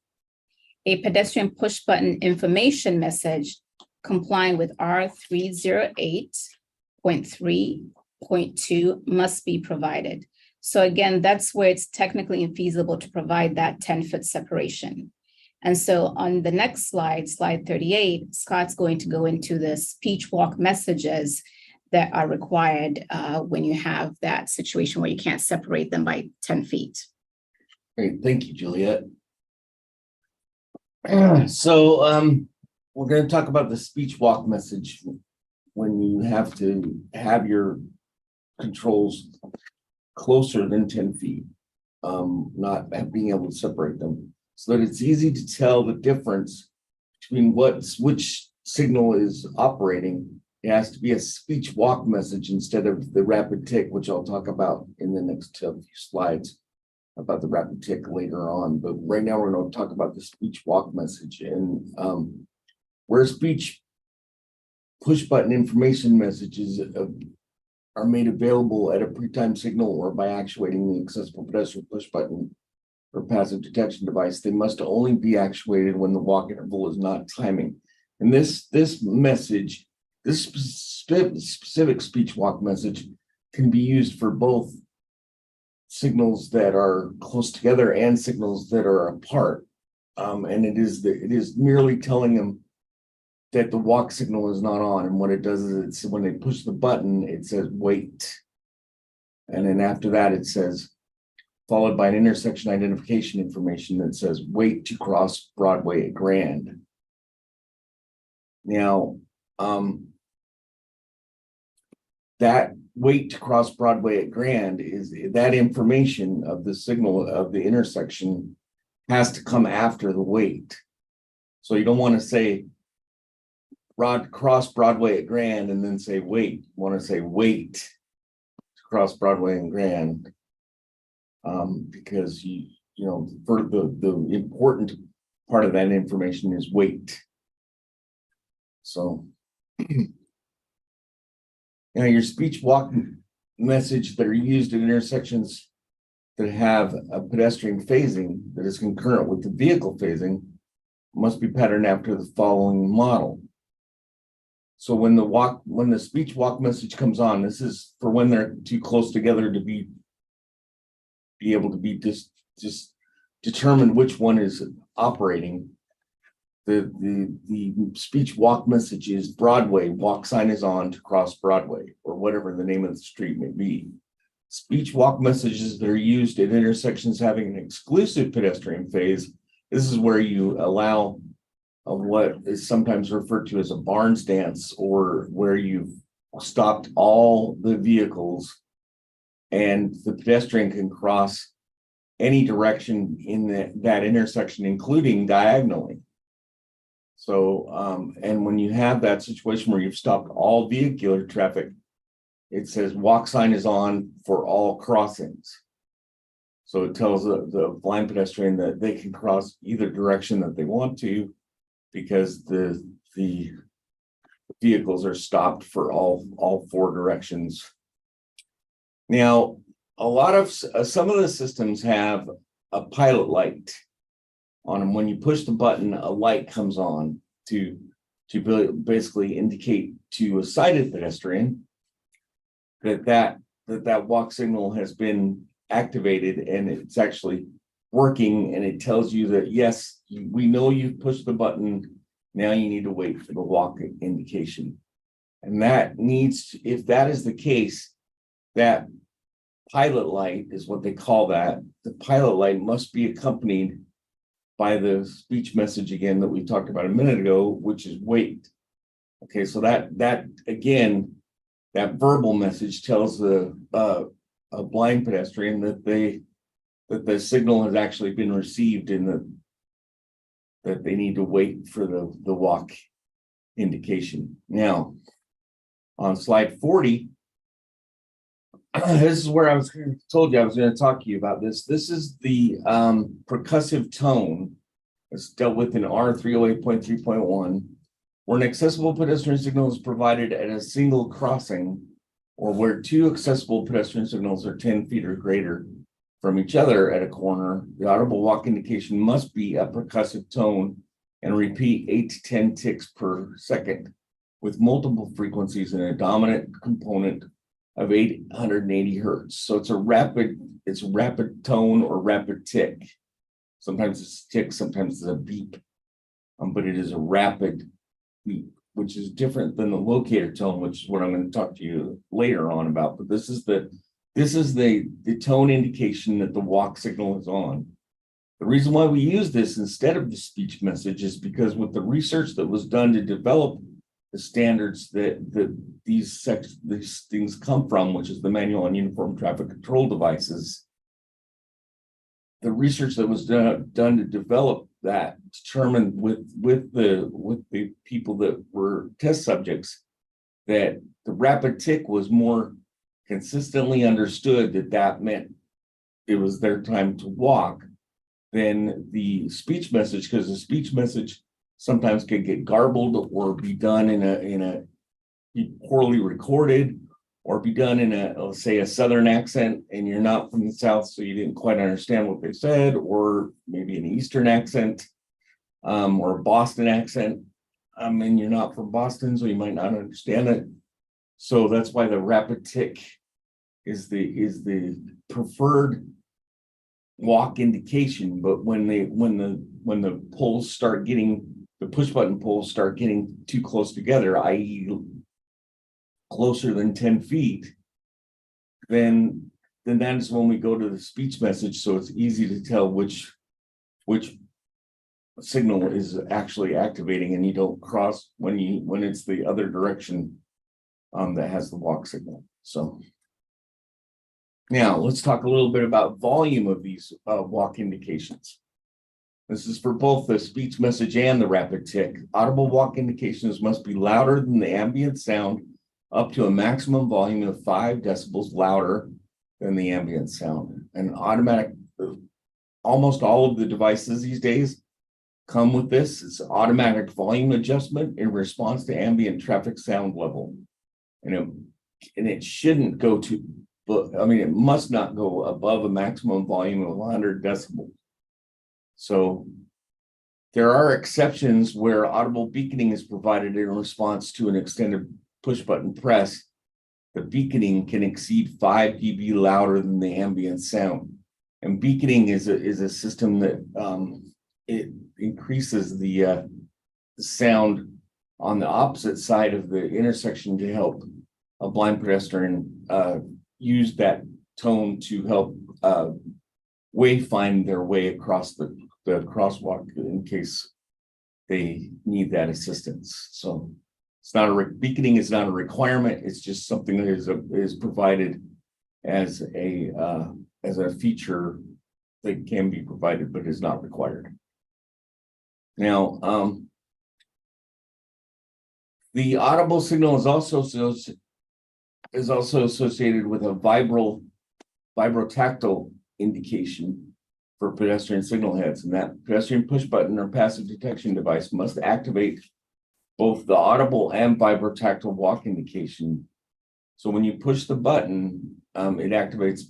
a pedestrian push button information message complying with R308.3.2 must be provided. So again, that's where it's technically infeasible to provide that 10-foot separation. And so on the next slide, slide 38, Scott's going to go into the speech walk messages that are required when you have that situation where you can't separate them by 10 feet. Great, thank you, Juliet. So we're going to talk about the speech walk message when you have to have your controls closer than 10 feet, not being able to separate them, so that it's easy to tell the difference between which signal is operating. It has to be a speech walk message instead of the rapid tick, which I'll talk about in the next few slides about the rapid tick later on. But right now we're going to talk about the speech walk message, and where speech push button information messages are made available at a pre-timed signal or by actuating the accessible pedestrian push button or passive detection device. They must only be actuated when the walk interval is not timing. And this message, this specific speech walk message, can be used for both signals that are close together and signals that are apart. And it is merely telling them that the walk signal is not on. And what it does is it's when they push the button, it says wait. And then after that, it says, followed by an intersection identification information that says wait to cross Broadway at Grand. Now, that wait to cross Broadway at Grand is that information of the signal of the intersection has to come after the wait. So you don't want to say cross Broadway at Grand and then say wait. You want to say wait to cross Broadway and Grand, because you know for the important part of that information is wait. So now your speech walk message that are used at intersections that have a pedestrian phasing that is concurrent with the vehicle phasing must be patterned after the following model. So when the speech walk message comes on, this is for when they're too close together to be able to be just determine which one is operating. The speech walk message is Broadway, walk sign is on to cross Broadway, or whatever the name of the street may be. Speech walk messages that are used at intersections having an exclusive pedestrian phase, this is where you allow what is sometimes referred to as a Barnes dance, or where you've stopped all the vehicles and the pedestrian can cross any direction in that intersection, including diagonally. So, and when you have that situation where you've stopped all vehicular traffic, it says walk sign is on for all crossings. So it tells the blind pedestrian that they can cross either direction that they want to, because the vehicles are stopped for all four directions. Now, a lot of some of the systems have a pilot light on them. When you push the button, a light comes on to basically indicate to a sighted pedestrian that walk signal has been activated and it's actually working, and it tells you that yes, we know you've pushed the button. Now you need to wait for the walk indication. And that needs, if that is the case, that pilot light is what they call that. The pilot light must be accompanied by the speech message again that we talked about a minute ago, which is wait. Okay, so that again, that verbal message tells a blind pedestrian that the signal has actually been received and that they need to wait for the walk indication. Now, on slide 40, this is where I told you I was going to talk to you about this. This is the percussive tone. It's dealt with in R308.3.1, where an accessible pedestrian signal is provided at a single crossing, or where two accessible pedestrian signals are 10 feet or greater from each other at a corner. The audible walk indication must be a percussive tone and repeat 8 to 10 ticks per second, with multiple frequencies and a dominant component of 880 hertz. So it's a rapid tone or rapid tick. Sometimes it's a tick, sometimes it's a beep. But it is a rapid beep, which is different than the locator tone, which is what I'm going to talk to you later on about. But this is the tone indication that the walk signal is on. The reason why we use this instead of the speech message is because with the research that was done to develop the standards that these things come from, which is the Manual on Uniform Traffic Control Devices, the research that was done to develop that determined with the people that were test subjects that the rapid tick was more consistently understood that meant it was their time to walk than the speech message, because the speech message sometimes can get garbled or be done be poorly recorded, or be done in let's say a Southern accent, and you're not from the South, so you didn't quite understand what they said, or maybe an Eastern accent, or a Boston accent, and you're not from Boston, so you might not understand it. So that's why the rapid tick is the preferred walk indication. But when the poles start getting, the push button poles start getting too close together, i.e. closer than 10 feet, then that is when we go to the speech message. So it's easy to tell which signal is actually activating, and you don't cross when it's the other direction that has the walk signal. So now let's talk a little bit about volume of these walk indications. This is for both the speech message and the rapid tick. Audible walk indications must be louder than the ambient sound, up to a maximum volume of 5 decibels louder than the ambient sound. And almost all of the devices these days come with this. It's automatic volume adjustment in response to ambient traffic sound level. And it shouldn't go to, it must not go above a maximum volume of 100 decibels. So there are exceptions where audible beaconing is provided in response to an extended push button press. The beaconing can exceed 5 dB louder than the ambient sound. And beaconing is a system that it increases the sound on the opposite side of the intersection to help a blind pedestrian use that tone to help find their way across the crosswalk in case they need that assistance. So it's not beaconing is not a requirement. It's just something that is provided as a feature that can be provided, but is not required. Now, the audible signal is also associated with a vibrotactile indication for pedestrian signal heads, and that pedestrian push button or passive detection device must activate both the audible and vibrotactile walk indication. So when you push the button, it activates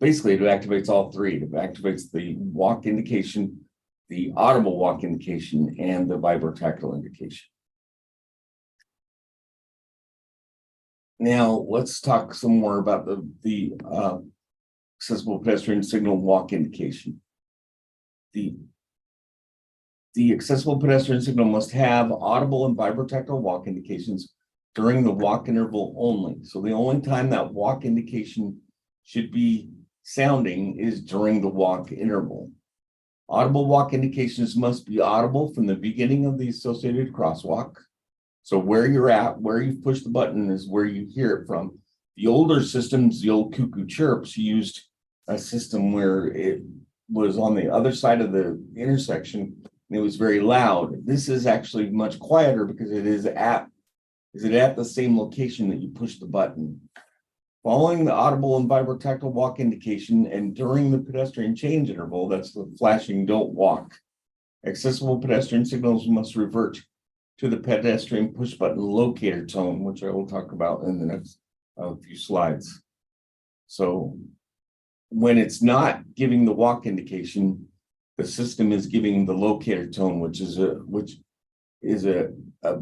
basically it activates all three. It activates the walk indication, the audible walk indication, and the vibrotactile indication. Now let's talk some more about the accessible pedestrian signal walk indication. The accessible pedestrian signal must have audible and vibrotactile walk indications during the walk interval only. So the only time that walk indication should be sounding is during the walk interval. Audible walk indications must be audible from the beginning of the associated crosswalk. So where you're at, where you push the button is where you hear it from. The older systems, the old cuckoo chirps, used a system where it was on the other side of the intersection and it was very loud. This is actually much quieter because it is at the same location that you push the button. Following the audible and vibrotactile walk indication and during the pedestrian change interval, that's the flashing don't walk, accessible pedestrian signals must revert to the pedestrian push button locator tone, which I will talk about in the next few slides. So when it's not giving the walk indication, the system is giving the locator tone, which is a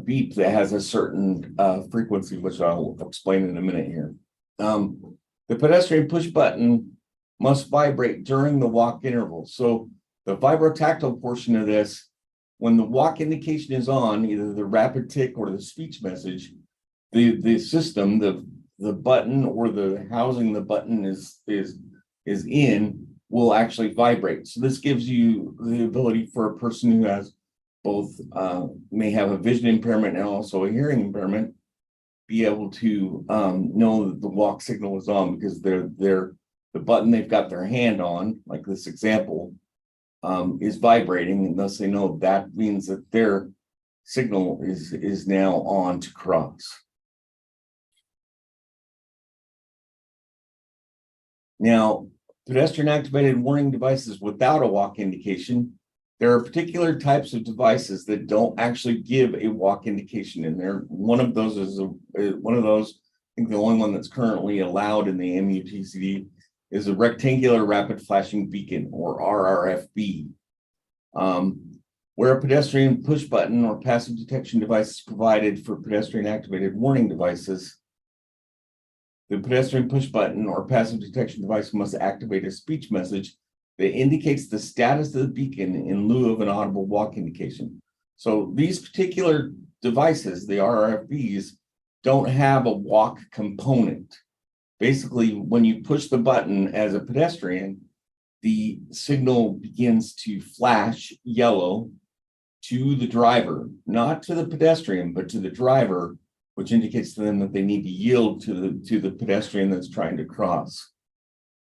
beep that has a certain frequency, which I'll explain in a minute here. The pedestrian push button must vibrate during the walk interval. So the vibrotactile portion of this, when the walk indication is on, either the rapid tick or the speech message, the system, the button or the housing the button is in will actually vibrate. So this gives you the ability for a person who has both may have a vision impairment and also a hearing impairment be able to know that the walk signal is on, because the button they've got their hand on, like this example, is vibrating, and thus they know that means that their signal is now on to cross. Now, pedestrian activated warning devices without a walk indication, there are particular types of devices that don't actually give a walk indication in there. One of those is one of those, I think the only one that's currently allowed in the MUTCD is a rectangular rapid flashing beacon, or RRFB. Where a pedestrian push button or passive detection device is provided for pedestrian activated warning devices, the pedestrian push button or passive detection device must activate a speech message that indicates the status of the beacon in lieu of an audible walk indication. So these particular devices, the RRFBs, don't have a walk component. Basically, when you push the button as a pedestrian, the signal begins to flash yellow to the driver, not to the pedestrian, but to the driver, which indicates to them that they need to yield to the pedestrian that's trying to cross.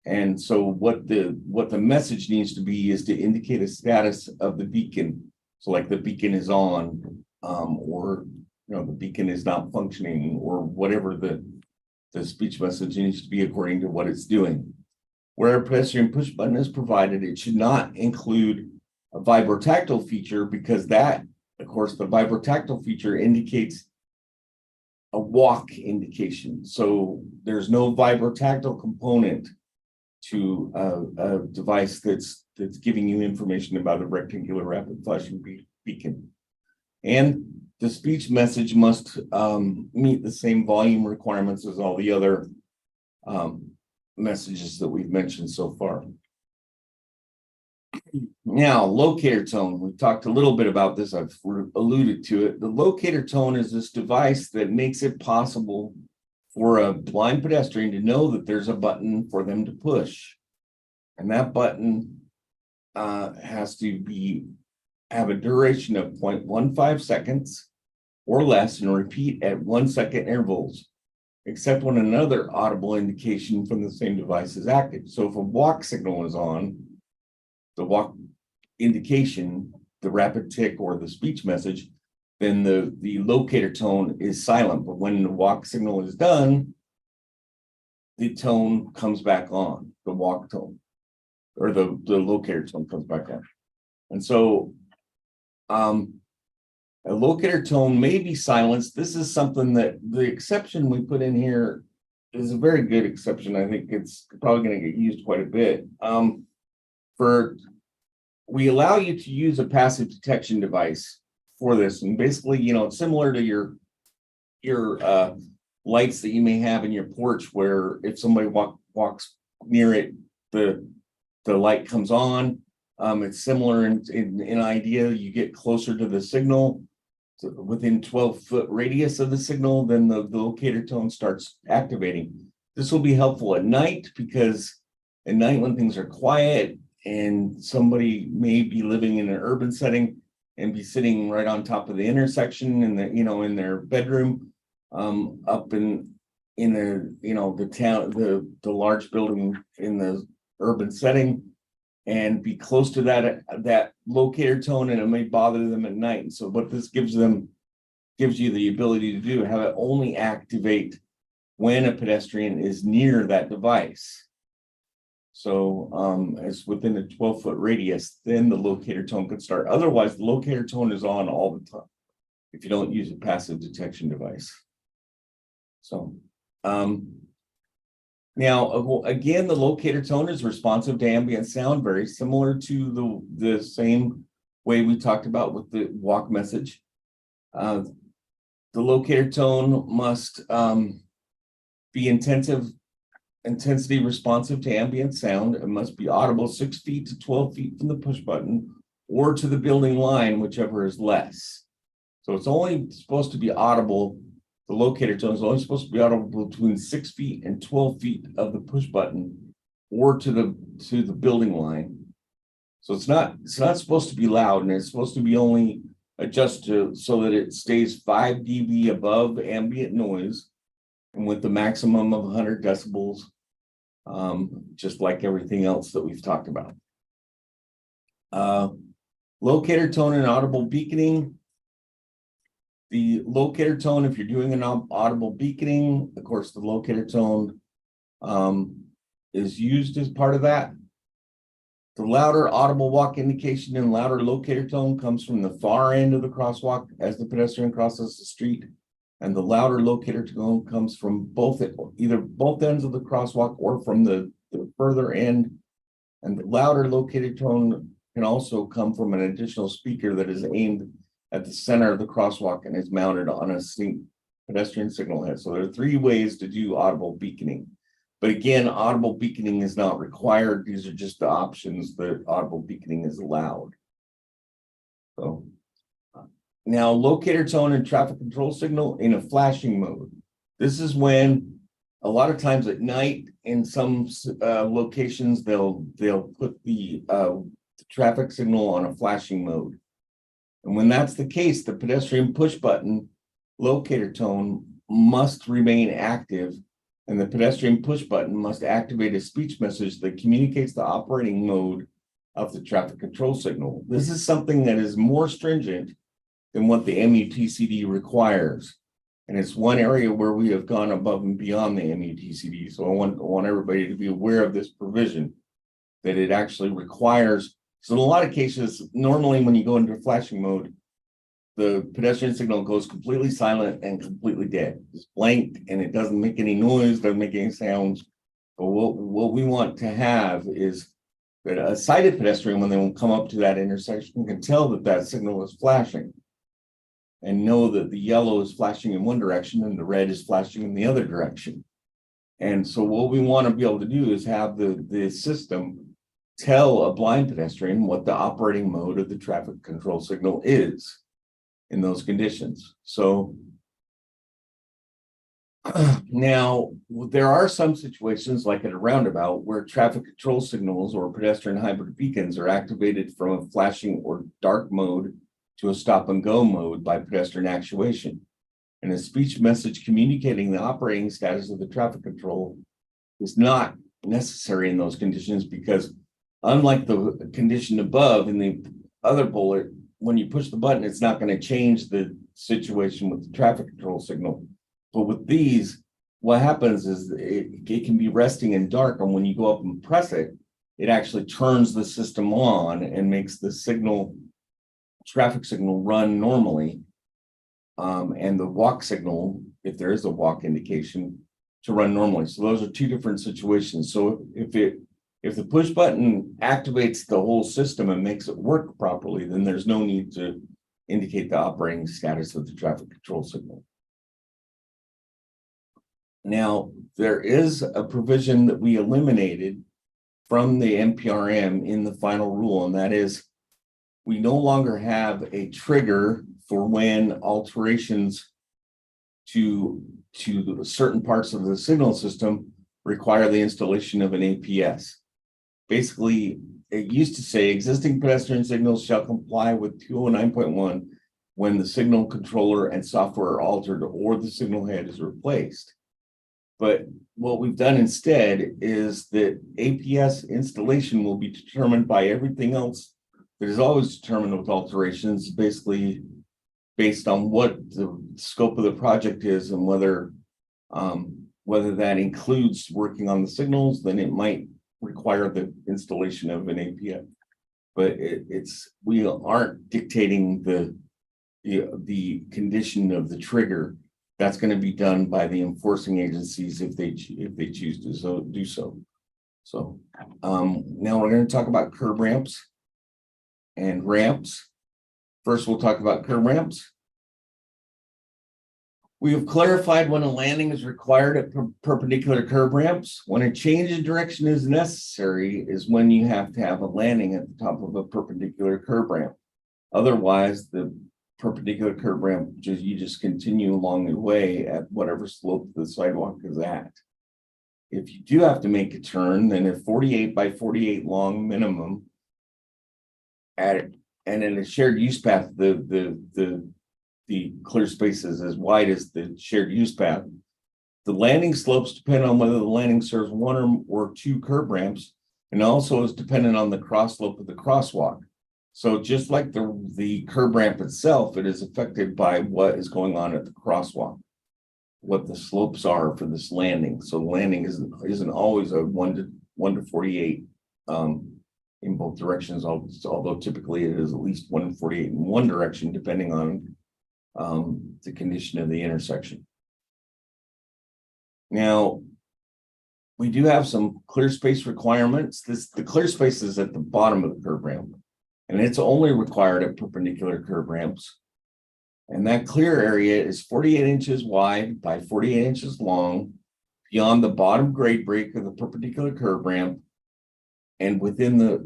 And so what the message needs to be is to indicate a status of the beacon. So like the beacon is on, or the beacon is not functioning, or whatever the speech message needs to be according to what it's doing. Where a pedestrian push button is provided, it should not include a vibrotactile feature, because that, of course, the vibrotactile feature indicates a walk indication. So there's no vibrotactile component to a device that's giving you information about a rectangular rapid flashing beacon. And the speech message must meet the same volume requirements as all the other messages that we've mentioned so far. Now, locator tone. We talked a little bit about this. I've alluded to it. The locator tone is this device that makes it possible for a blind pedestrian to know that there's a button for them to push. And that button has to have a duration of 0.15 seconds or less and repeat at 1 second intervals, except when another audible indication from the same device is active. So if a walk signal is on, the walk indication, the rapid tick or the speech message, then the locator tone is silent. But when the walk signal is done, the tone comes back on, the walk tone, or the locator tone comes back on. And so a locator tone may be silenced. This is something that the exception we put in here is a very good exception. I think it's probably going to get used quite a bit. We allow you to use a passive detection device for this, and basically, it's similar to your lights that you may have in your porch, where if somebody walks near it, the light comes on. It's similar in idea. You get closer to the signal, within 12-foot radius of the signal, then the locator tone starts activating. This will be helpful at night, because at night when things are quiet and somebody may be living in an urban setting and be sitting right on top of the intersection in their bedroom, up in the town, the large building in the urban setting, and be close to that locator tone, and it may bother them at night. And so what this gives you the ability to do, have it only activate when a pedestrian is near that device. So as within a 12-foot radius, then the locator tone could start. Otherwise, the locator tone is on all the time if you don't use a passive detection device. So now, again, the locator tone is responsive to ambient sound, very similar to the same way we talked about with the walk message. The locator tone must be intensive intensity responsive to ambient sound and must be audible 6 feet to 12 feet from the push button or to the building line, whichever is less. So it's only supposed to be audible. The locator tone is only supposed to be audible between 6 feet and 12 feet of the push button or to the building line. So it's not supposed to be loud, and it's supposed to be only adjusted so that it stays 5 dB above ambient noise and with the maximum of 100 decibels, just like everything else that we've talked about. Locator tone and audible beaconing. The locator tone, if you're doing an audible beaconing, of course, the locator tone is used as part of that. The louder audible walk indication and louder locator tone comes from the far end of the crosswalk as the pedestrian crosses the street. And the louder locator tone comes from either both ends of the crosswalk or from the further end. And the louder locator tone can also come from an additional speaker that is aimed at the center of the crosswalk and is mounted on a pedestrian signal head. So there are 3 ways to do audible beaconing. But again, audible beaconing is not required. These are just the options that audible beaconing is allowed. So now locator tone and traffic control signal in a flashing mode. This is when a lot of times at night in some locations, they'll put the traffic signal on a flashing mode. And when that's the case, the pedestrian push button locator tone must remain active, and the pedestrian push button must activate a speech message that communicates the operating mode of the traffic control signal. This is something that is more stringent than what the MUTCD requires. And it's one area where we have gone above and beyond the MUTCD. So I want everybody to be aware of this provision, that it actually requires. So in a lot of cases, normally when you go into flashing mode, the pedestrian signal goes completely silent and completely dead. It's blank and it doesn't make any noise, doesn't make any sounds. But what we want to have is that a sighted pedestrian, when they will come up to that intersection, can tell that that signal is flashing and know that the yellow is flashing in one direction and the red is flashing in the other direction. And so what we want to be able to do is have the system tell a blind pedestrian what the operating mode of the traffic control signal is in those conditions. So now there are some situations like at a roundabout where traffic control signals or pedestrian hybrid beacons are activated from a flashing or dark mode to a stop and go mode by pedestrian actuation. And a speech message communicating the operating status of the traffic control is not necessary in those conditions, because unlike the condition above in the other bullet, when you push the button, it's not going to change the situation with the traffic control signal. But with these, what happens is it can be resting in dark, and when you go up and press it, it actually turns the system on and makes the traffic signal run normally. And the walk signal, if there is a walk indication, to run normally. So those are 2 different situations. So if the push button activates the whole system and makes it work properly, then there's no need to indicate the operating status of the traffic control signal. Now, there is a provision that we eliminated from the NPRM in the final rule, and that is we no longer have a trigger for when alterations to certain parts of the signal system require the installation of an APS. Basically, it used to say existing pedestrian signals shall comply with 209.1 when the signal controller and software are altered or the signal head is replaced. But what we've done instead is that APS installation will be determined by everything else that is always determined with alterations, basically based on what the scope of the project is and whether that includes working on the signals, then it might require the installation of an APS. But we aren't dictating the condition of the trigger. That's going to be done by the enforcing agencies if they choose to do so. So now we're going to talk about curb ramps and ramps. First, we'll talk about curb ramps. We have clarified when a landing is required at perpendicular curb ramps. When a change in direction is necessary is when you have to have a landing at the top of a perpendicular curb ramp. Otherwise, the perpendicular curb ramp, you just continue along the way at whatever slope the sidewalk is at. If you do have to make a turn, then a 48 by 48 long minimum and in a shared use path, the clear space is as wide as the shared use path. The landing slopes depend on whether the landing serves one or two curb ramps, and also is dependent on the cross slope of the crosswalk. So just like the curb ramp itself, it is affected by what is going on at the crosswalk, what the slopes are for this landing. So landing isn't always a 1 to 48 in both directions, although typically it is at least 1 to 48 in one direction, depending on the condition of the intersection. Now, we do have some clear space requirements. The clear space is at the bottom of the curb ramp, and it's only required at perpendicular curb ramps. And that clear area is 48 inches wide by 48 inches long beyond the bottom grade break of the perpendicular curb ramp and within the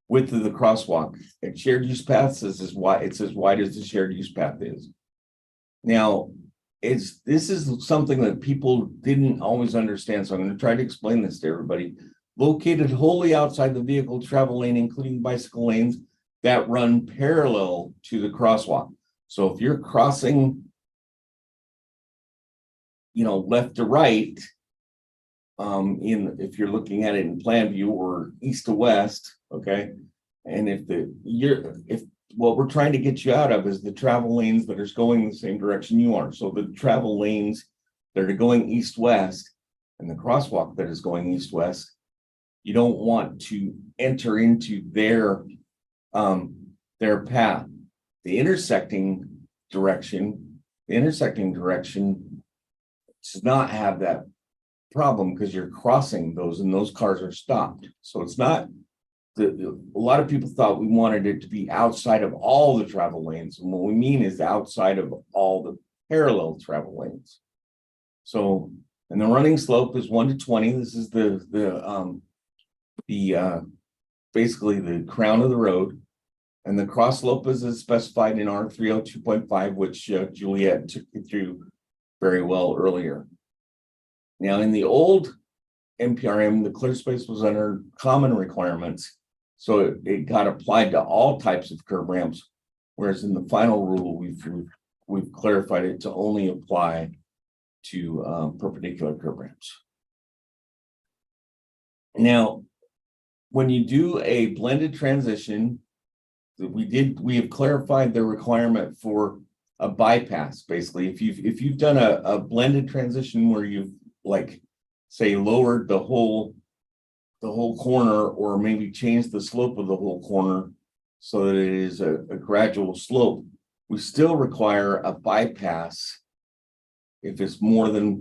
width of the crosswalk. At shared use paths is as wide as the shared use path is. Now, this is something that people didn't always understand, so I'm going to try to explain this to everybody. Located wholly outside the vehicle travel lane, including bicycle lanes that run parallel to the crosswalk. So if you're crossing, left to right, if you're looking at it in plan view or east to west, okay, and if what we're trying to get you out of is the travel lanes that are going the same direction you are. So the travel lanes that are going east-west and the crosswalk that is going east-west, you don't want to enter into their path. The intersecting direction does not have that problem because you're crossing those and those cars are stopped. So it's not. A lot of people thought we wanted it to be outside of all the travel lanes, and what we mean is outside of all the parallel travel lanes. So, and the running slope is 1 to 20. This is basically the crown of the road, and the cross slope is specified in R 302.5, which Juliet took you through very well earlier. Now, in the old NPRM, the clear space was under common requirements. So it got applied to all types of curb ramps, whereas in the final rule, we've clarified it to only apply to perpendicular curb ramps. Now, when you do a blended transition, we have clarified the requirement for a bypass. Basically, if you've done a blended transition where you've say lowered the whole corner, or maybe changed the slope of the whole corner so that it is a gradual slope, we still require a bypass if it's more than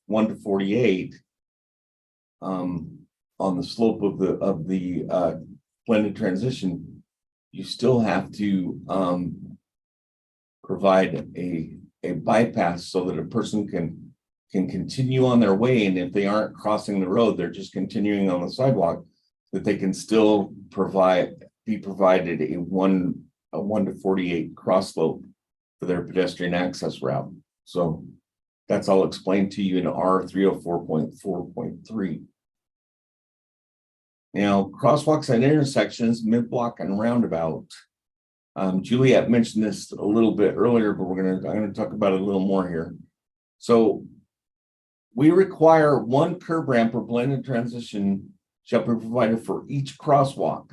1 to 48 on the slope of the blended transition. You still have to provide a bypass so that a person can continue on their way, and if they aren't crossing the road, they're just continuing on the sidewalk, that they can still be provided a 1 to 48 cross slope for their pedestrian access route. So that's all explained to you in R 304.4.3. Now, crosswalks and intersections, mid-block and roundabout. Juliet mentioned this a little bit earlier, but I'm gonna talk about it a little more here. So we require one curb ramp or blended transition shall be provided for each crosswalk.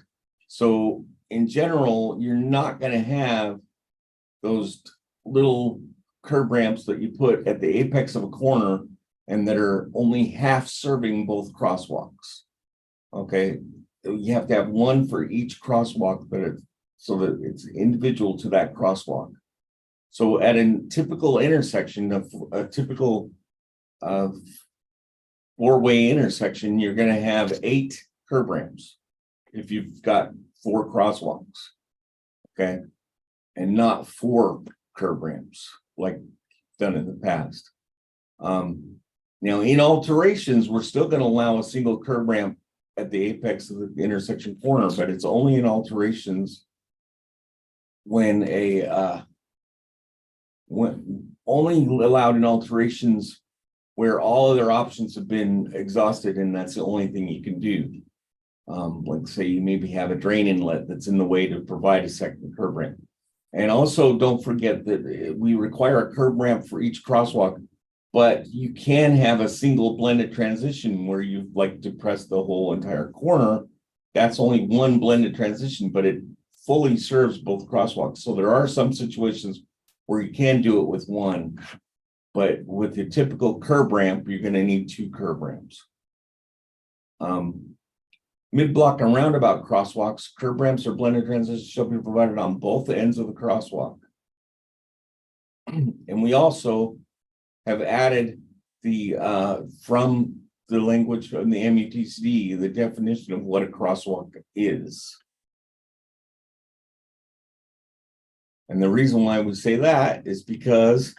So in general, you're not going to have those little curb ramps that you put at the apex of a corner and that are only half serving both crosswalks. Okay, you have to have one for each crosswalk, so that it's individual to that crosswalk. So at a typical intersection, a typical four-way intersection, you're going to have 8 curb ramps if you've got 4 crosswalks. Okay, and not 4 curb ramps like done in the past. Now in alterations, we're still going to allow a single curb ramp at the apex of the intersection corner, but it's only in alterations when only allowed in alterations where all other options have been exhausted, and that's the only thing you can do. Like say you maybe have a drain inlet that's in the way to provide a second curb ramp. And also don't forget that we require a curb ramp for each crosswalk, but you can have a single blended transition where you like depress the whole entire corner. That's only one blended transition, but it fully serves both crosswalks. So there are some situations where you can do it with one, but with the typical curb ramp, you're going to need 2 curb ramps. Mid-block and roundabout crosswalks, curb ramps or blended transitions shall be provided on both ends of the crosswalk. And we also have added the from the language from the MUTCD, the definition of what a crosswalk is. And the reason why we say that is because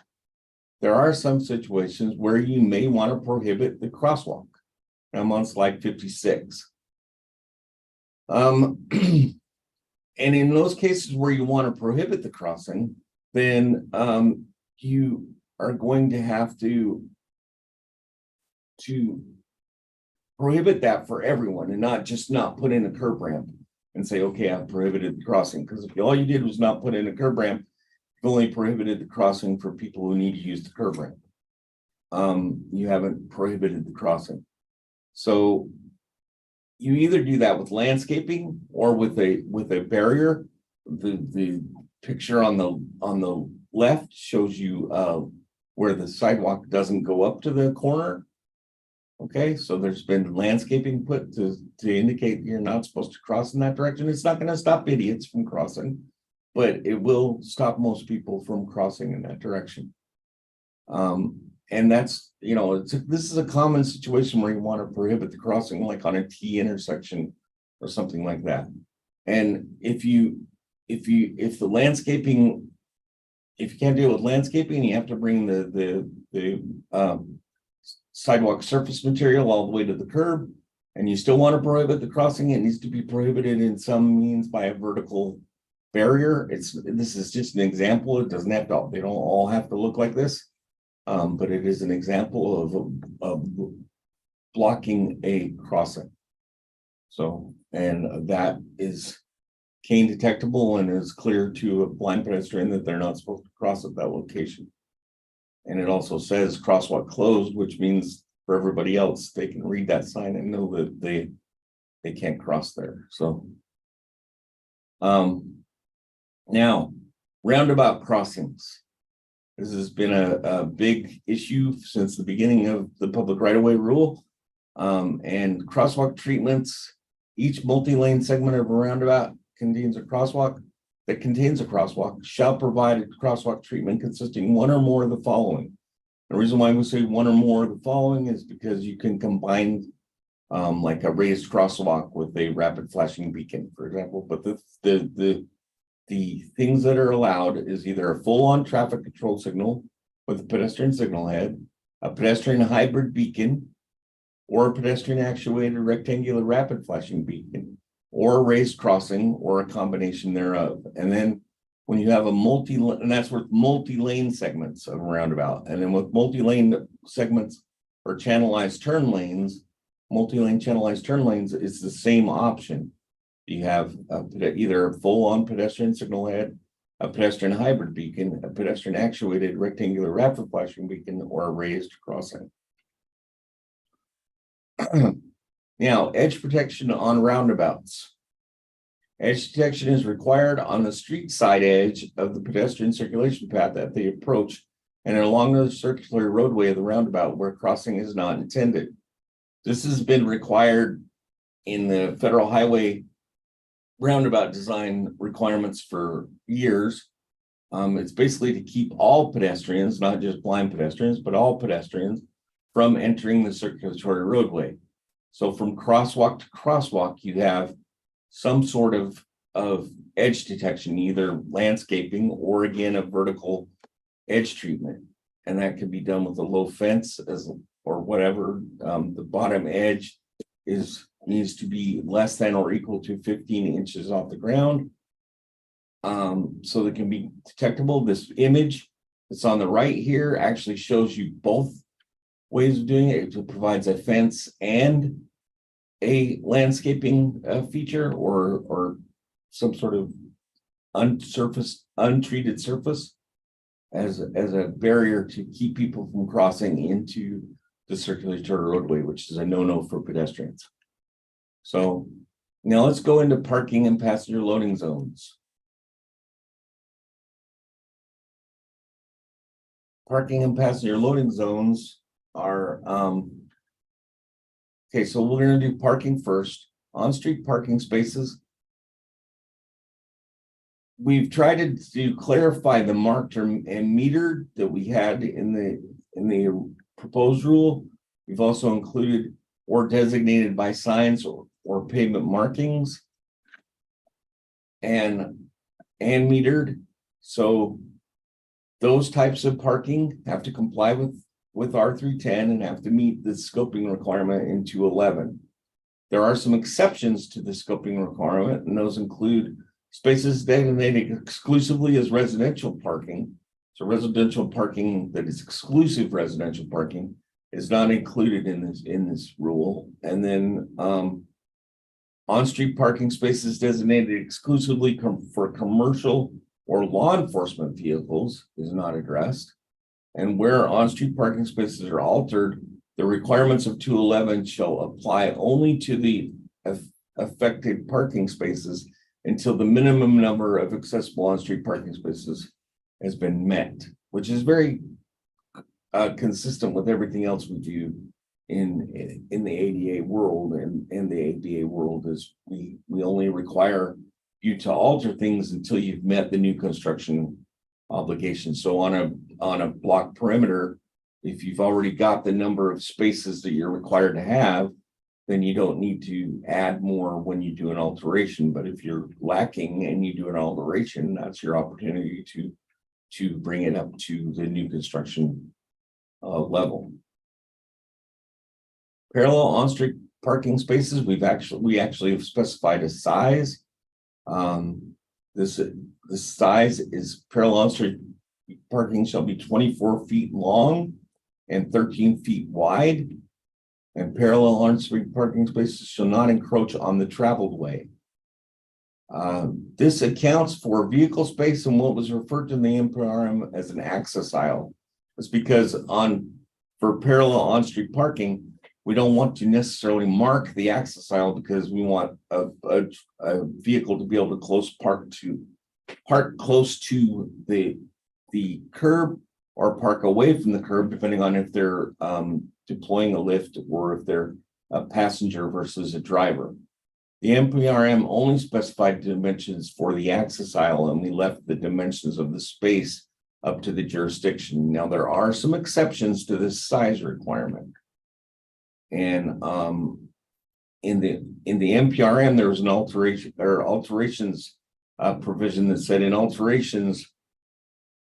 there are some situations where you may want to prohibit the crosswalk. I'm on slide 56. And in those cases where you want to prohibit the crossing, then you are going to have to prohibit that for everyone and not just not put in a curb ramp and say, okay, I've prohibited the crossing. Because if all you did was not put in a curb ramp, you've only prohibited the crossing for people who need to use the curb ramp. You haven't prohibited the crossing. So you either do that with landscaping or with a barrier. The picture on the left shows you where the sidewalk doesn't go up to the corner. Okay, so there's been landscaping put to indicate you're not supposed to cross in that direction. It's not going to stop idiots from crossing, but it will stop most people from crossing in that direction. And that's, you know, this is a common situation where you want to prohibit the crossing, like on a T intersection or something like that. And if the landscaping, if you can't deal with landscaping, you have to bring the sidewalk surface material all the way to the curb, and you still want to prohibit the crossing, it needs to be prohibited in some means by a vertical barrier. This is just an example. It doesn't have to, they don't all have to look like this. But it is an example of blocking a crossing. So, and that is cane detectable and is clear to a blind pedestrian that they're not supposed to cross at that location. And it also says crosswalk closed, which means for everybody else, they can read that sign and know that they can't cross there. So, now roundabout crossings. This has been a big issue since the beginning of the public right-of-way rule. And crosswalk treatments, each multi-lane segment of a roundabout contains a crosswalk shall provide a crosswalk treatment consisting one or more of the following. The reason why we say one or more of the following is because you can combine like a raised crosswalk with a rapid flashing beacon, for example. But the things that are allowed is either a full-on traffic control signal with a pedestrian signal head, a pedestrian hybrid beacon, or a pedestrian actuated rectangular rapid flashing beacon, or a raised crossing, or a combination thereof. And then when you have a and that's with multi-lane segments of a roundabout. And then with multi-lane segments or channelized turn lanes, multi-lane channelized turn lanes is the same option. You have either a full-on pedestrian signal head, a pedestrian hybrid beacon, a pedestrian actuated rectangular rapid flashing beacon, or a raised crossing. Now, edge protection on roundabouts. Edge detection is required on the street side edge of the pedestrian circulation path at the approach and along the circular roadway of the roundabout where crossing is not intended. This has been required in the federal highway roundabout design requirements for years. It's basically to keep all pedestrians, not just blind pedestrians, but all pedestrians from entering the circulatory roadway. So from crosswalk to crosswalk, you have some sort of edge detection, either landscaping or again, a vertical edge treatment. And that can be done with a low fence or whatever. The bottom edge needs to be less than or equal to 15 inches off the ground. So that can be detectable. This image that's on the right here actually shows you both ways of doing it. It provides a fence and a landscaping feature or some sort of untreated surface as a barrier to keep people from crossing into the circulatory roadway, which is a no-no for pedestrians. So now let's go into parking and passenger loading zones. Parking and passenger loading zones are, okay, so we're going to do parking first. On-street parking spaces. We've tried to clarify the marked and metered that we had in the proposed rule. We've also included or designated by signs or pavement markings and metered. So those types of parking have to comply with R310 and have to meet the scoping requirement in 211. There are some exceptions to the scoping requirement, and those include spaces designated exclusively as residential parking. So residential parking that is exclusive residential parking is not included in this rule. And then on-street parking spaces designated exclusively for commercial or law enforcement vehicles is not addressed. And where on-street parking spaces are altered, the requirements of 211 shall apply only to the affected parking spaces until the minimum number of accessible on-street parking spaces has been met, which is very consistent with everything else we do in the ADA world. And the ADA world is we only require you to alter things until you've met the new construction obligation. So on a block perimeter, if you've already got the number of spaces that you're required to have, then you don't need to add more when you do an alteration. But if you're lacking and you do an alteration, that's your opportunity to bring it up to the new construction level. Parallel on-street parking spaces, we actually have specified a size. The size is parallel on-street parking shall be 24 feet long and 13 feet wide, and parallel on-street parking spaces shall not encroach on the traveled way. This accounts for vehicle space and what was referred to in the NPRM as an access aisle. It's because for parallel on-street parking, we don't want to necessarily mark the access aisle because we want a vehicle to be able to park close to the curb or park away from the curb, depending on if they're deploying a lift or if they're a passenger versus a driver. The NPRM only specified dimensions for the access aisle, and we left the dimensions of the space up to the jurisdiction. Now, there are some exceptions to this size requirement. And in the NPRM, there was an alterations provision that said in alterations,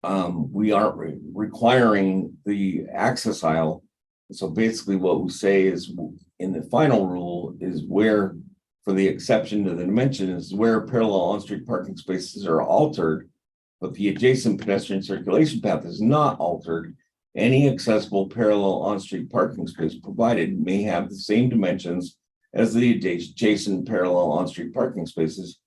we aren't requiring the access aisle. So basically what we say is in the final rule is where, for the exception to the dimension, is where parallel on-street parking spaces are altered, but the adjacent pedestrian circulation path is not altered. Any accessible parallel on-street parking space provided may have the same dimensions as the adjacent parallel on-street parking spaces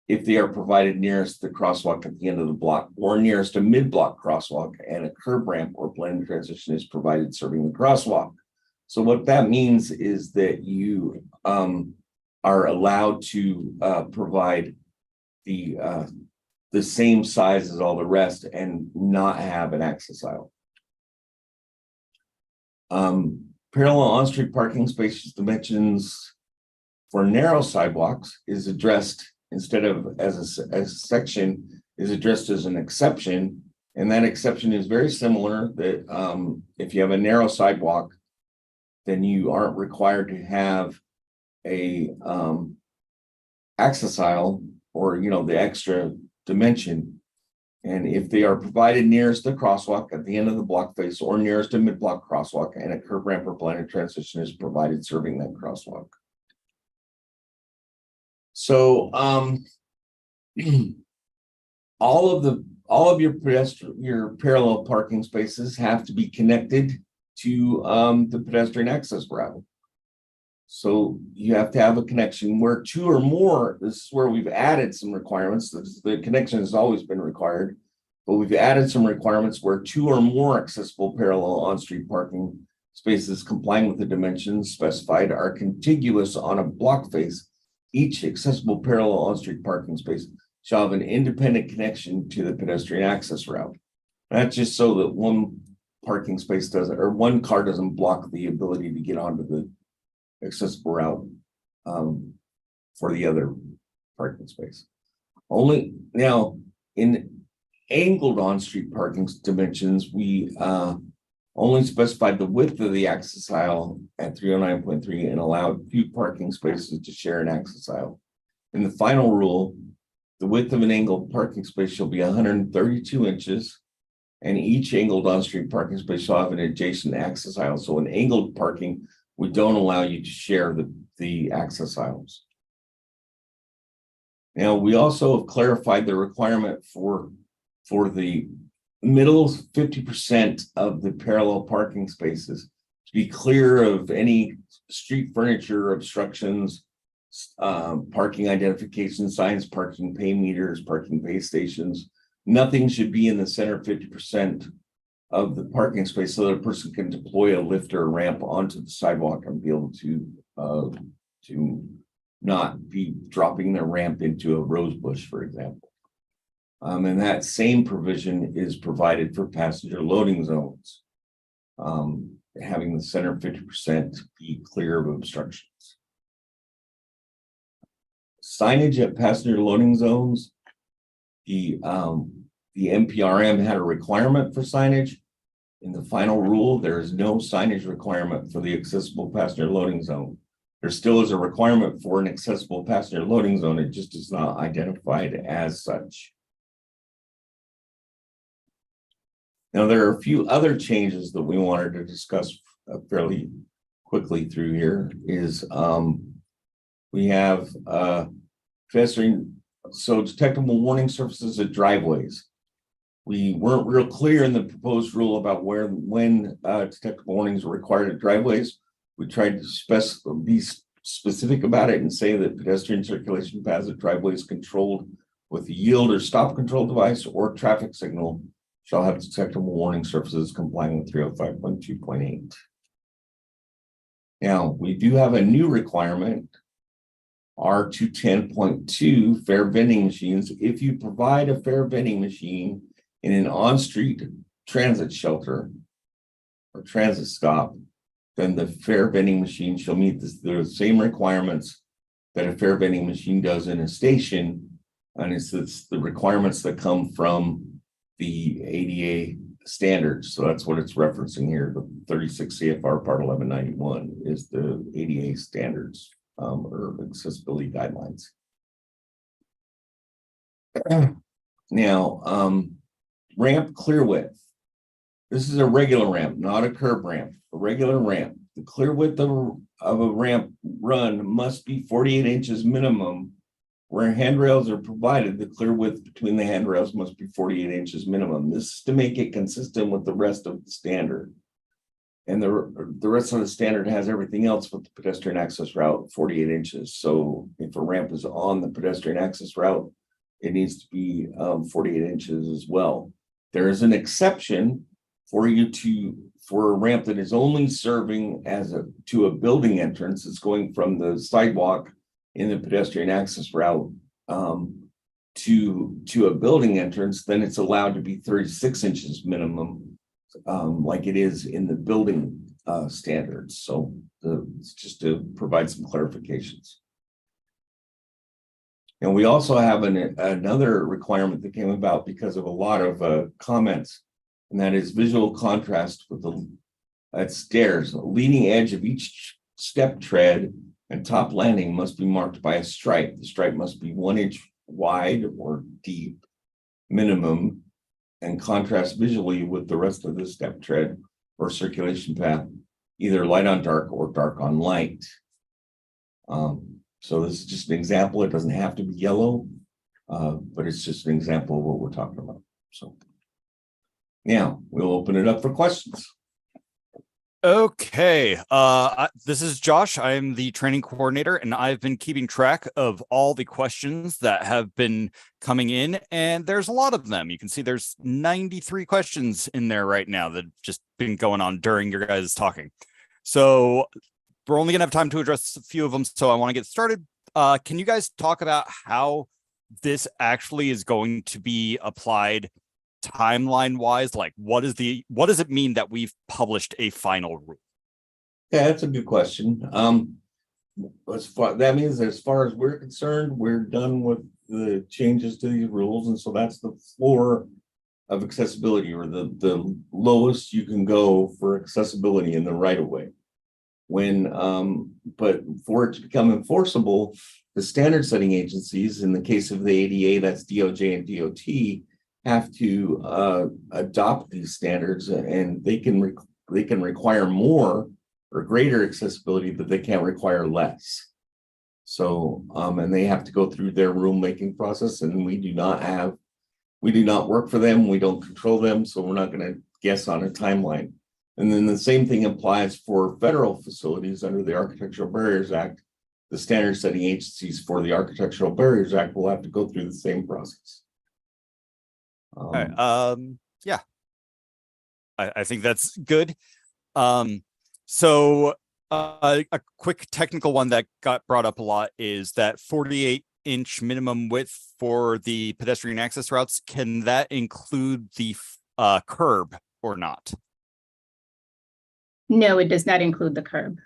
if they are provided nearest the crosswalk at the end of the block or nearest a mid-block crosswalk and a curb ramp or blended transition is provided serving the crosswalk. So what that means is that you are allowed to provide the same size as all the rest and not have an access aisle. Parallel on-street parking spaces dimensions for narrow sidewalks is addressed instead of as a section is addressed as an exception, and that exception is very similar that if you have a narrow sidewalk, then you aren't required to have a access aisle or, the extra dimension. And if they are provided nearest the crosswalk at the end of the block face or nearest a mid-block crosswalk, and a curb ramp or blended transition is provided serving that crosswalk. So all of your parallel parking spaces have to be connected to the pedestrian access route. So you have to have a connection where two or more. This is where we've added some requirements. The connection has always been required, but we've added some requirements where two or more accessible parallel on-street parking spaces complying with the dimensions specified are contiguous on a block face. Each accessible parallel on-street parking space shall have an independent connection to the pedestrian access route. That's just so that one parking space doesn't, or one car doesn't block the ability to get onto the accessible route for the other parking space. Only now in angled on-street parking dimensions, we only specified the width of the access aisle at 309.3 and allowed few parking spaces to share an access aisle. In the final rule, the width of an angled parking space shall be 132 inches, and each angled on-street parking space shall have an adjacent access aisle. So in angled parking, we don't allow you to share the access aisles. Now, we also have clarified the requirement for the middle 50% of the parallel parking spaces to be clear of any street furniture obstructions, parking identification signs, parking pay meters, parking pay stations. Nothing should be in the center 50% of the parking space so that a person can deploy a lift or a ramp onto the sidewalk and be able to not be dropping their ramp into a rose bush, for example. And that same provision is provided for passenger loading zones, having the center 50% be clear of obstructions. Signage at passenger loading zones, the NPRM had a requirement for signage. In the final rule, there is no signage requirement for the accessible passenger loading zone. There still is a requirement for an accessible passenger loading zone. It just is not identified as such. Now, there are a few other changes that we wanted to discuss fairly quickly through here. We have pedestrian, so detectable warning surfaces at driveways. We weren't real clear in the proposed rule about when detectable warnings are required at driveways. We tried to be specific about it and say that pedestrian circulation paths at driveways controlled with a yield or stop control device or traffic signal shall have detectable warning surfaces complying with 305.2.8. Now, we do have a new requirement, R210.2, fare vending machines. If you provide a fare vending machine in an on-street transit shelter or transit stop, then the fare vending machine shall meet the same requirements that a fare vending machine does in a station. And it's the requirements that come from the ADA standards. So that's what it's referencing here. The 36 CFR Part 1191 is the ADA standards or accessibility guidelines. Now, ramp clear width. This is a regular ramp, not a curb ramp, a regular ramp. The clear width of a ramp run must be 48 inches minimum. Where handrails are provided, the clear width between the handrails must be 48 inches minimum. This is to make it consistent with the rest of the standard. And the rest of the standard has everything else with the pedestrian access route, 48 inches. So if a ramp is on the pedestrian access route, it needs to be 48 inches as well. There is an exception for a ramp that is only serving to a building entrance. It's going from the sidewalk in the pedestrian access route to a building entrance, then it's allowed to be 36 inches minimum, like it is in the building standards. So it's just to provide some clarifications. And we also have another requirement that came about because of a lot of comments, and that is visual contrast with the stairs. The leading edge of each step tread and top landing must be marked by a stripe. The stripe must be 1 inch wide or deep minimum and contrast visually with the rest of the step tread or circulation path, either light on dark or dark on light. So this is just an example. It doesn't have to be yellow, but it's just an example of what we're talking about. So now we'll open it up for questions. Okay, this is Josh. I am the training coordinator, and I've been keeping track of all the questions that have been coming in, and there's a lot of them. You can see there's 93 questions in there right now that have just been going on during your guys' talking. So we're only gonna have time to address a few of them, so I want to get started. Can you guys talk about how this actually is going to be applied timeline wise? Like, what does it mean that we've published a final rule? Yeah, that's a good question. That means as far as we're concerned, we're done with the changes to these rules, and so that's the floor of accessibility, or the lowest you can go for accessibility in the right of way. But for it to become enforceable, the standard setting agencies, in the case of the ADA, that's DOJ and DOT, have to adopt these standards, and they can require more or greater accessibility, but they can't require less. So and they have to go through their rulemaking process, and we do not work for them, we don't control them, so we're not going to guess on a timeline. And then the same thing applies for federal facilities under the Architectural Barriers Act. The standard setting agencies for the Architectural Barriers Act will have to go through the same process. Yeah, I think that's good. So a quick technical one that got brought up a lot is that 48-inch minimum width for the pedestrian access routes. Can that include the curb or not? No, it does not include the curb.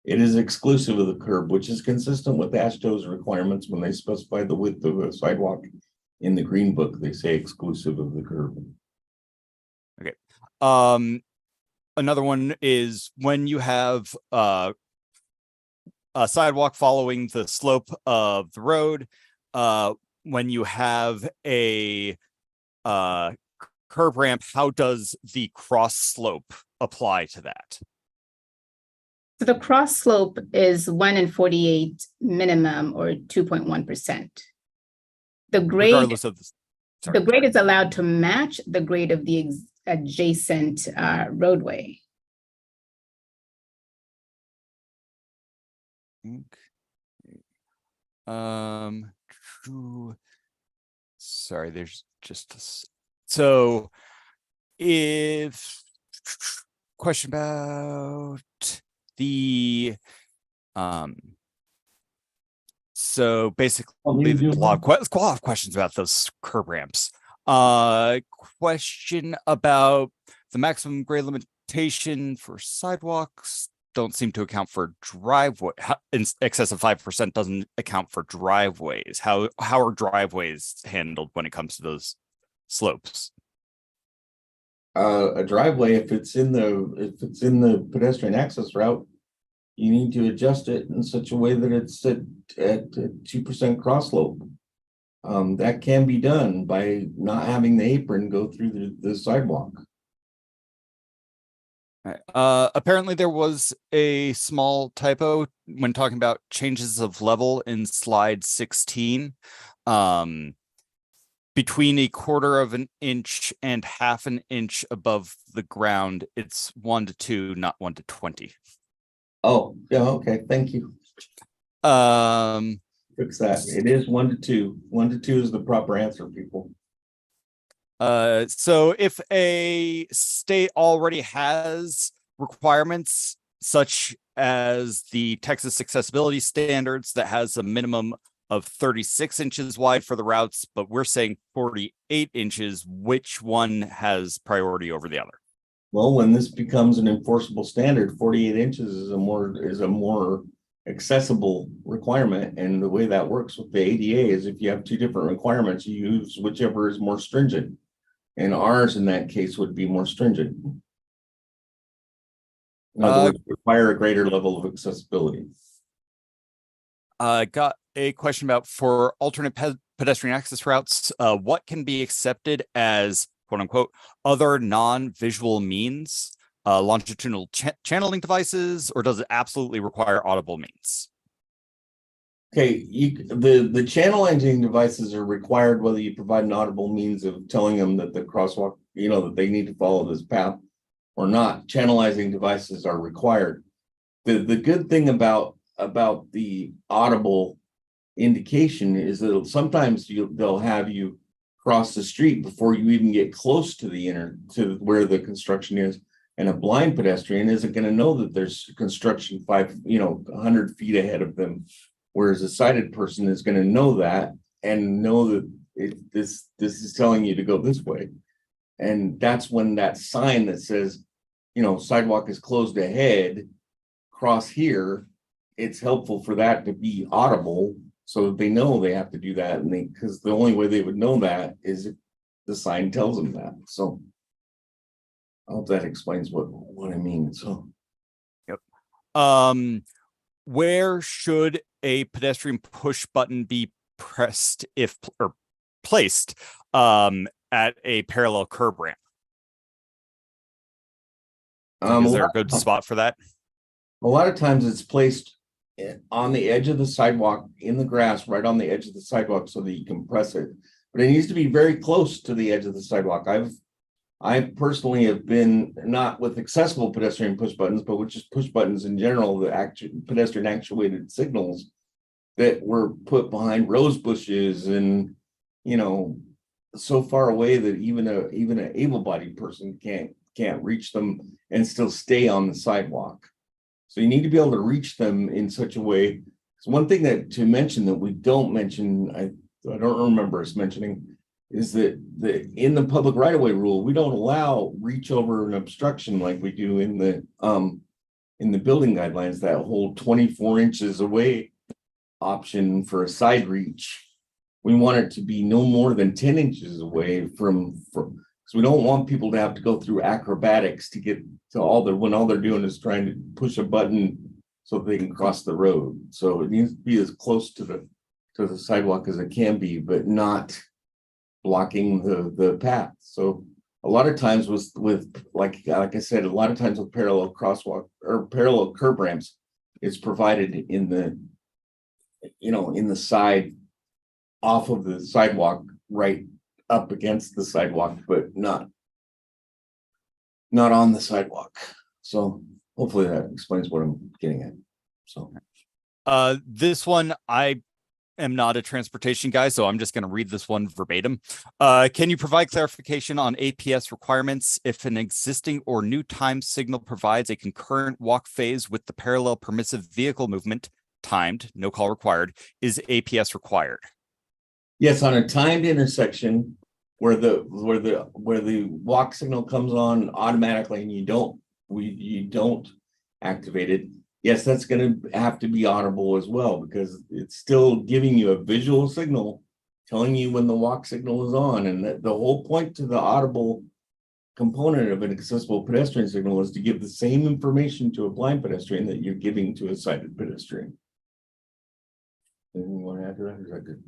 It is exclusive of the curb, which is consistent with AASHTO's requirements when they specify the width of a sidewalk in the Green Book. They say exclusive of the curb. Okay. Another one is when you have a sidewalk following the slope of the road, when you have a curb ramp, how does the cross slope apply to that? So the cross slope is 1 in 48 minimum, or 2.1%. The grade, Regardless of the grade is allowed to match the grade of the adjacent roadway. Sorry, there's just so if question about the so basically a lot of questions about those curb ramps. Question about the maximum grade limitation for sidewalks don't seem to account for driveway. In excess of 5% doesn't account for driveways. How are driveways handled when it comes to those slopes? A driveway, if it's in the pedestrian access route, you need to adjust it in such a way that it's at 2% cross slope. That can be done by not having the apron go through the sidewalk. Apparently there was a small typo when talking about changes of level in slide 16. Between 1/4 of an inch and 1/2 an inch above the ground, it's 1 to 2, not 1 to 20. Oh, yeah, okay, thank you. Fix that. It is 1 to 2. 1 to 2 is the proper answer, people. So if a state already has requirements such as the Texas accessibility standards that has a minimum of 36 inches wide for the routes, but we're saying 48 inches, which one has priority over the other? Well, when this becomes an enforceable standard, 48 inches is a more accessible requirement. And the way that works with the ADA is if you have two different requirements, you use whichever is more stringent. And ours in that case would be more stringent. In other words, require a greater level of accessibility. Got a question about for alternate pedestrian access routes, what can be accepted as quote unquote other non-visual means, longitudinal channeling devices, or does it absolutely require audible means? Okay, the channel engine devices are required whether you provide an audible means of telling them that the crosswalk, that they need to follow this path or not. Channelizing devices are required. The good thing about the audible indication is that sometimes they'll have you cross the street before you even get close to to where the construction is, and a blind pedestrian isn't going to know that there's construction 100 feet ahead of them, whereas a sighted person is going to know that and know that this is telling you to go this way. And that's when that sign that says sidewalk is closed ahead, cross here, it's helpful for that to be audible so that they know they have to do that. And because the only way they would know that is if the sign tells them that. So I hope that explains what I mean. So yep. Where should a pedestrian push button be pressed or placed at a parallel curb ramp? Is there a good spot for that? A lot of times it's placed on the edge of the sidewalk in the grass, right on the edge of the sidewalk so that you can press it. But it needs to be very close to the edge of the sidewalk. I personally have been not with accessible pedestrian push buttons, but with just push buttons in general, the pedestrian actuated signals that were put behind rose bushes and, so far away that even an able-bodied person can't reach them and still stay on the sidewalk. So you need to be able to reach them in such a way. So one thing to mention that we don't mention, I don't remember us mentioning, is that in the public right-of-way rule, we don't allow reach over an obstruction like we do in the building guidelines, that whole 24 inches away option for a side reach. We want it to be no more than 10 inches away from so we don't want people to have to go through acrobatics to get to when all they're doing is trying to push a button so they can cross the road. So it needs to be as close to the sidewalk as it can be, but not blocking the path. So a lot of times with like I said, a lot of times with parallel crosswalk or parallel curb ramps, it's provided in the side off of the sidewalk, right up against the sidewalk, but not on the sidewalk. So hopefully that explains what I'm getting at. So this one, I am not a transportation guy, so I'm just going to read this one verbatim. Can you provide clarification on APS requirements if an existing or new time signal provides a concurrent walk phase with the parallel permissive vehicle movement, timed, no call required, is APS required? Yes, on a timed intersection where the walk signal comes on automatically and you don't activate it. Yes, that's going to have to be audible as well, because it's still giving you a visual signal telling you when the walk signal is on. And the whole point to the audible component of an accessible pedestrian signal is to give the same information to a blind pedestrian that you're giving to a sighted pedestrian. Anything you want to add to that? Is that good?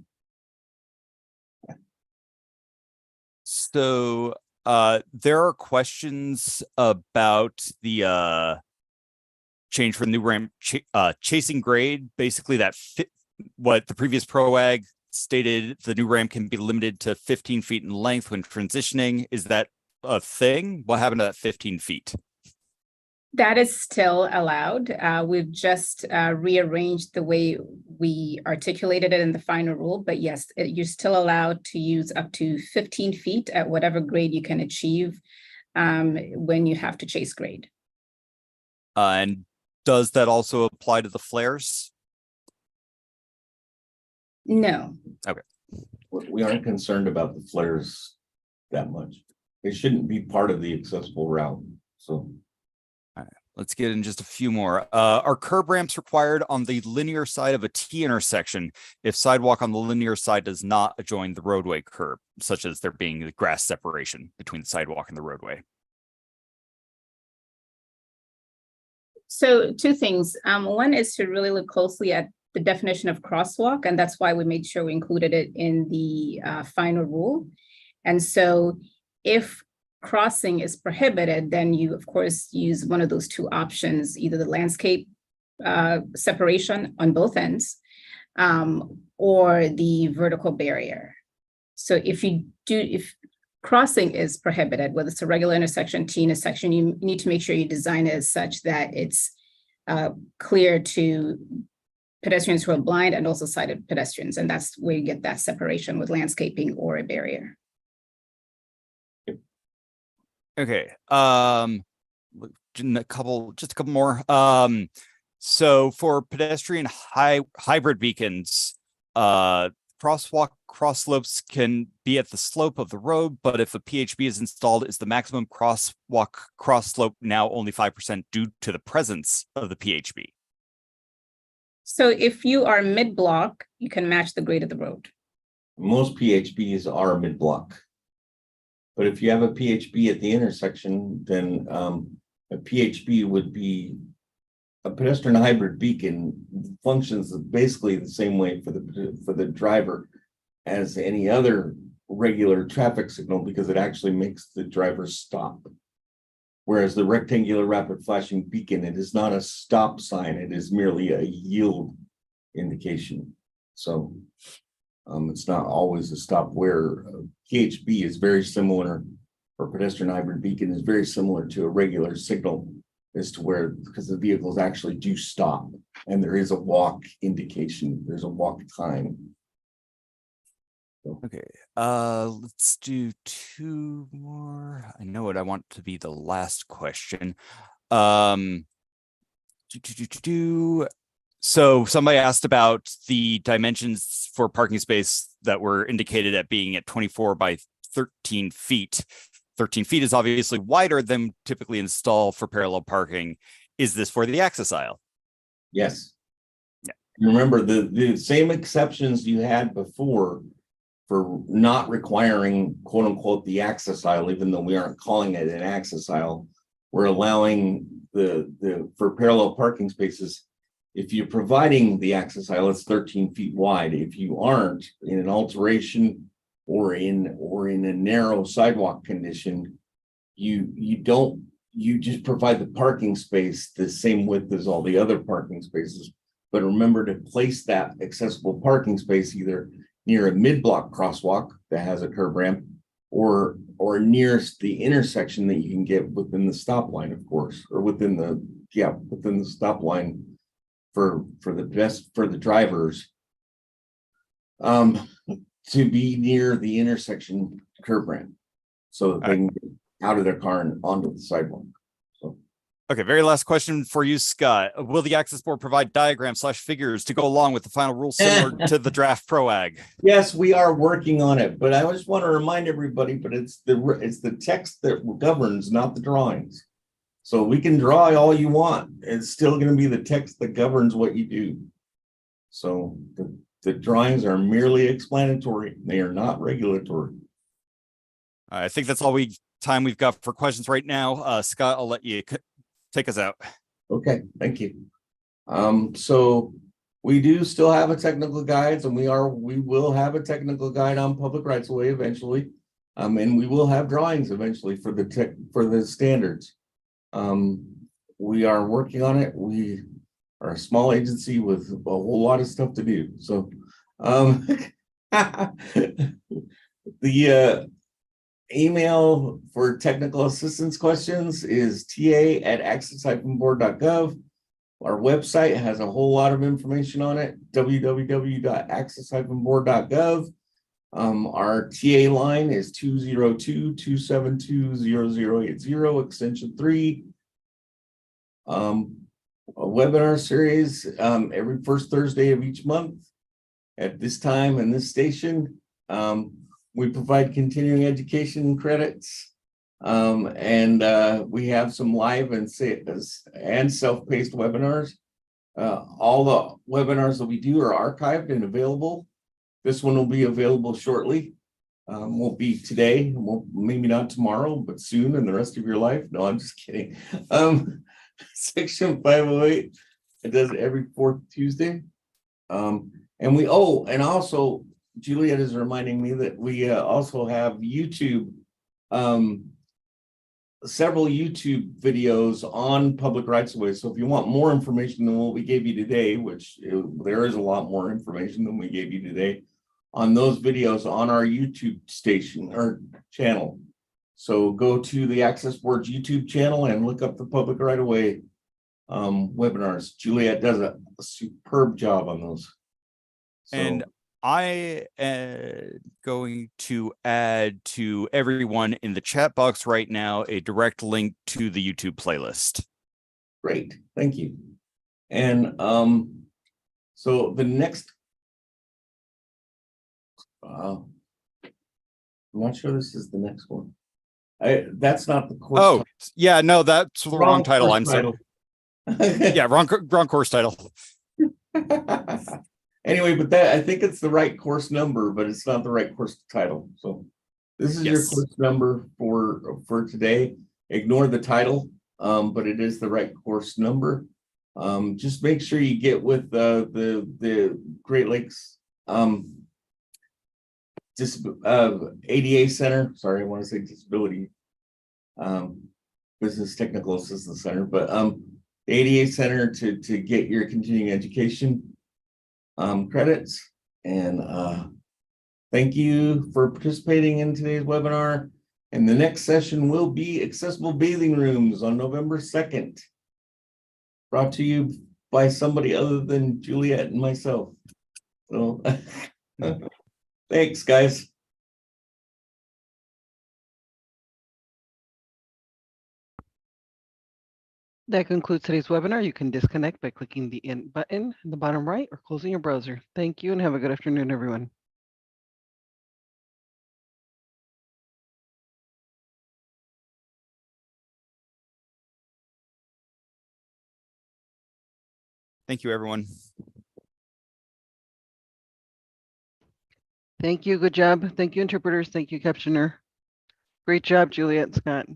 So there are questions about the change for the new ramp chasing grade. Basically, that what the previous PROWAG stated, the new ramp can be limited to 15 feet in length when transitioning. Is that a thing? What happened to that 15 feet? That is still allowed. We've just rearranged the way we articulated it in the final rule, but yes, you're still allowed to use up to 15 feet at whatever grade you can achieve when you have to chase grade. And does that also apply to the flares? No. Okay. We aren't concerned about the flares that much. It shouldn't be part of the accessible route. So let's get in just a few more. Are curb ramps required on the linear side of a T intersection if sidewalk on the linear side does not adjoin the roadway curb, such as there being the grass separation between the sidewalk and the roadway? So two things. One is to really look closely at the definition of crosswalk, and that's why we made sure we included it in the final rule. And so if crossing is prohibited, then you, of course, use one of those two options, either the landscape separation on both ends or the vertical barrier. So if crossing is prohibited, whether it's a regular intersection, T intersection, you need to make sure you design it as such that it's clear to pedestrians who are blind and also sighted pedestrians. And that's where you get that separation with landscaping or a barrier. Okay. Just a couple more. So for pedestrian hybrid beacons, crosswalk cross slopes can be at the slope of the road, but if a PHB is installed, is the maximum crosswalk cross slope now only 5% due to the presence of the PHB? So if you are mid-block, you can match the grade of the road. Most PHBs are mid-block. But if you have a PHB at the intersection, then a PHB would be a pedestrian hybrid beacon functions basically the same way for the driver as any other regular traffic signal, because it actually makes the driver stop. Whereas the rectangular rapid flashing beacon, it is not a stop sign, it is merely a yield indication. So it's not always a stop, where PHB is very similar, or pedestrian hybrid beacon is very similar to a regular signal, as to where, because the vehicles actually do stop and there is a walk indication, there's a walk time. Okay, let's do two more. I know what I want to be the last question. So somebody asked about the dimensions for parking space that were indicated at being at 24 by 13 feet. 13 feet is obviously wider than typically installed for parallel parking. Is this for the access aisle? Yes. Yeah. Remember the same exceptions you had before for not requiring quote unquote the access aisle, even though we aren't calling it an access aisle, we're allowing for parallel parking spaces. If you're providing the access aisle, it's 13 feet wide. If you aren't, in an alteration or in a narrow sidewalk condition, you just provide the parking space the same width as all the other parking spaces. But remember to place that accessible parking space either near a mid-block crosswalk that has a curb ramp, or nearest the intersection that you can get within the stop line, of course, or within the stop line for the drivers, to be near the intersection curb ramp, so that they can get out of their car and onto the sidewalk. Okay, very last question for you, Scott. Will the access board provide diagrams/figures to go along with the final rule similar to the draft PROWAG? Yes, we are working on it, but I just want to remind everybody, but it's the text that governs, not the drawings. So we can draw all you want. It's still going to be the text that governs what you do. So the drawings are merely explanatory. They are not regulatory. I think that's all time we've got for questions right now. Scott, I'll let you take us out. Okay, thank you. So we do still have a technical guide, and we will have a technical guide on public rights of way eventually. And we will have drawings eventually for the standards. We are working on it. We are a small agency with a whole lot of stuff to do. So the email for technical assistance questions is ta@access-board.gov. Our website has a whole lot of information on it, www.access-board.gov. Our TA line is 202-272-0080, extension 3. A webinar series every first Thursday of each month at this time and this station. We provide continuing education credits, and we have some live and self-paced webinars. All the webinars that we do are archived and available. This one will be available shortly. Won't be today, maybe not tomorrow, but soon in the rest of your life. No, I'm just kidding. Section 508, it does it every fourth Tuesday. And also Juliet is reminding me that we also have YouTube, several YouTube videos on public rights of way. So if you want more information than what we gave you today, which there is a lot more information than we gave you today, on those videos on our YouTube station or channel. So go to the Access Board's YouTube channel and look up the public right of way webinars. Juliet does a superb job on those. And I am going to add to everyone in the chat box right now a direct link to the YouTube playlist. Great, thank you. And so the next, I'm not sure this is the next one. That's not the course. Oh, yeah, no, that's the wrong title. course I'm sorry. title. Yeah, wrong course title. Anyway, but I think it's the right course number, but it's not the right course title. So this is your course number for today. Ignore the title, but it is the right course number. Just make sure you get with the Great Lakes ADA Center. Sorry, I want to say Disability Business Technical Assistance Center, but ADA Center to get your continuing education credits. And thank you for participating in today's webinar. And the next session will be accessible bathing rooms on November 2nd. Brought to you by somebody other than Juliet and myself. So thanks, guys. That concludes today's webinar. You can disconnect by clicking the end button in the bottom right or closing your browser. Thank you and have a good afternoon, everyone. Thank you, everyone. Thank you. Good job. Thank you, interpreters. Thank you, captioner. Great job, Juliet and Scott.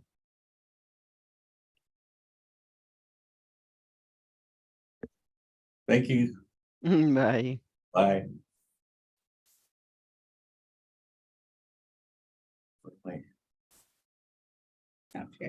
Thank you. Bye. Bye. Bye. Okay.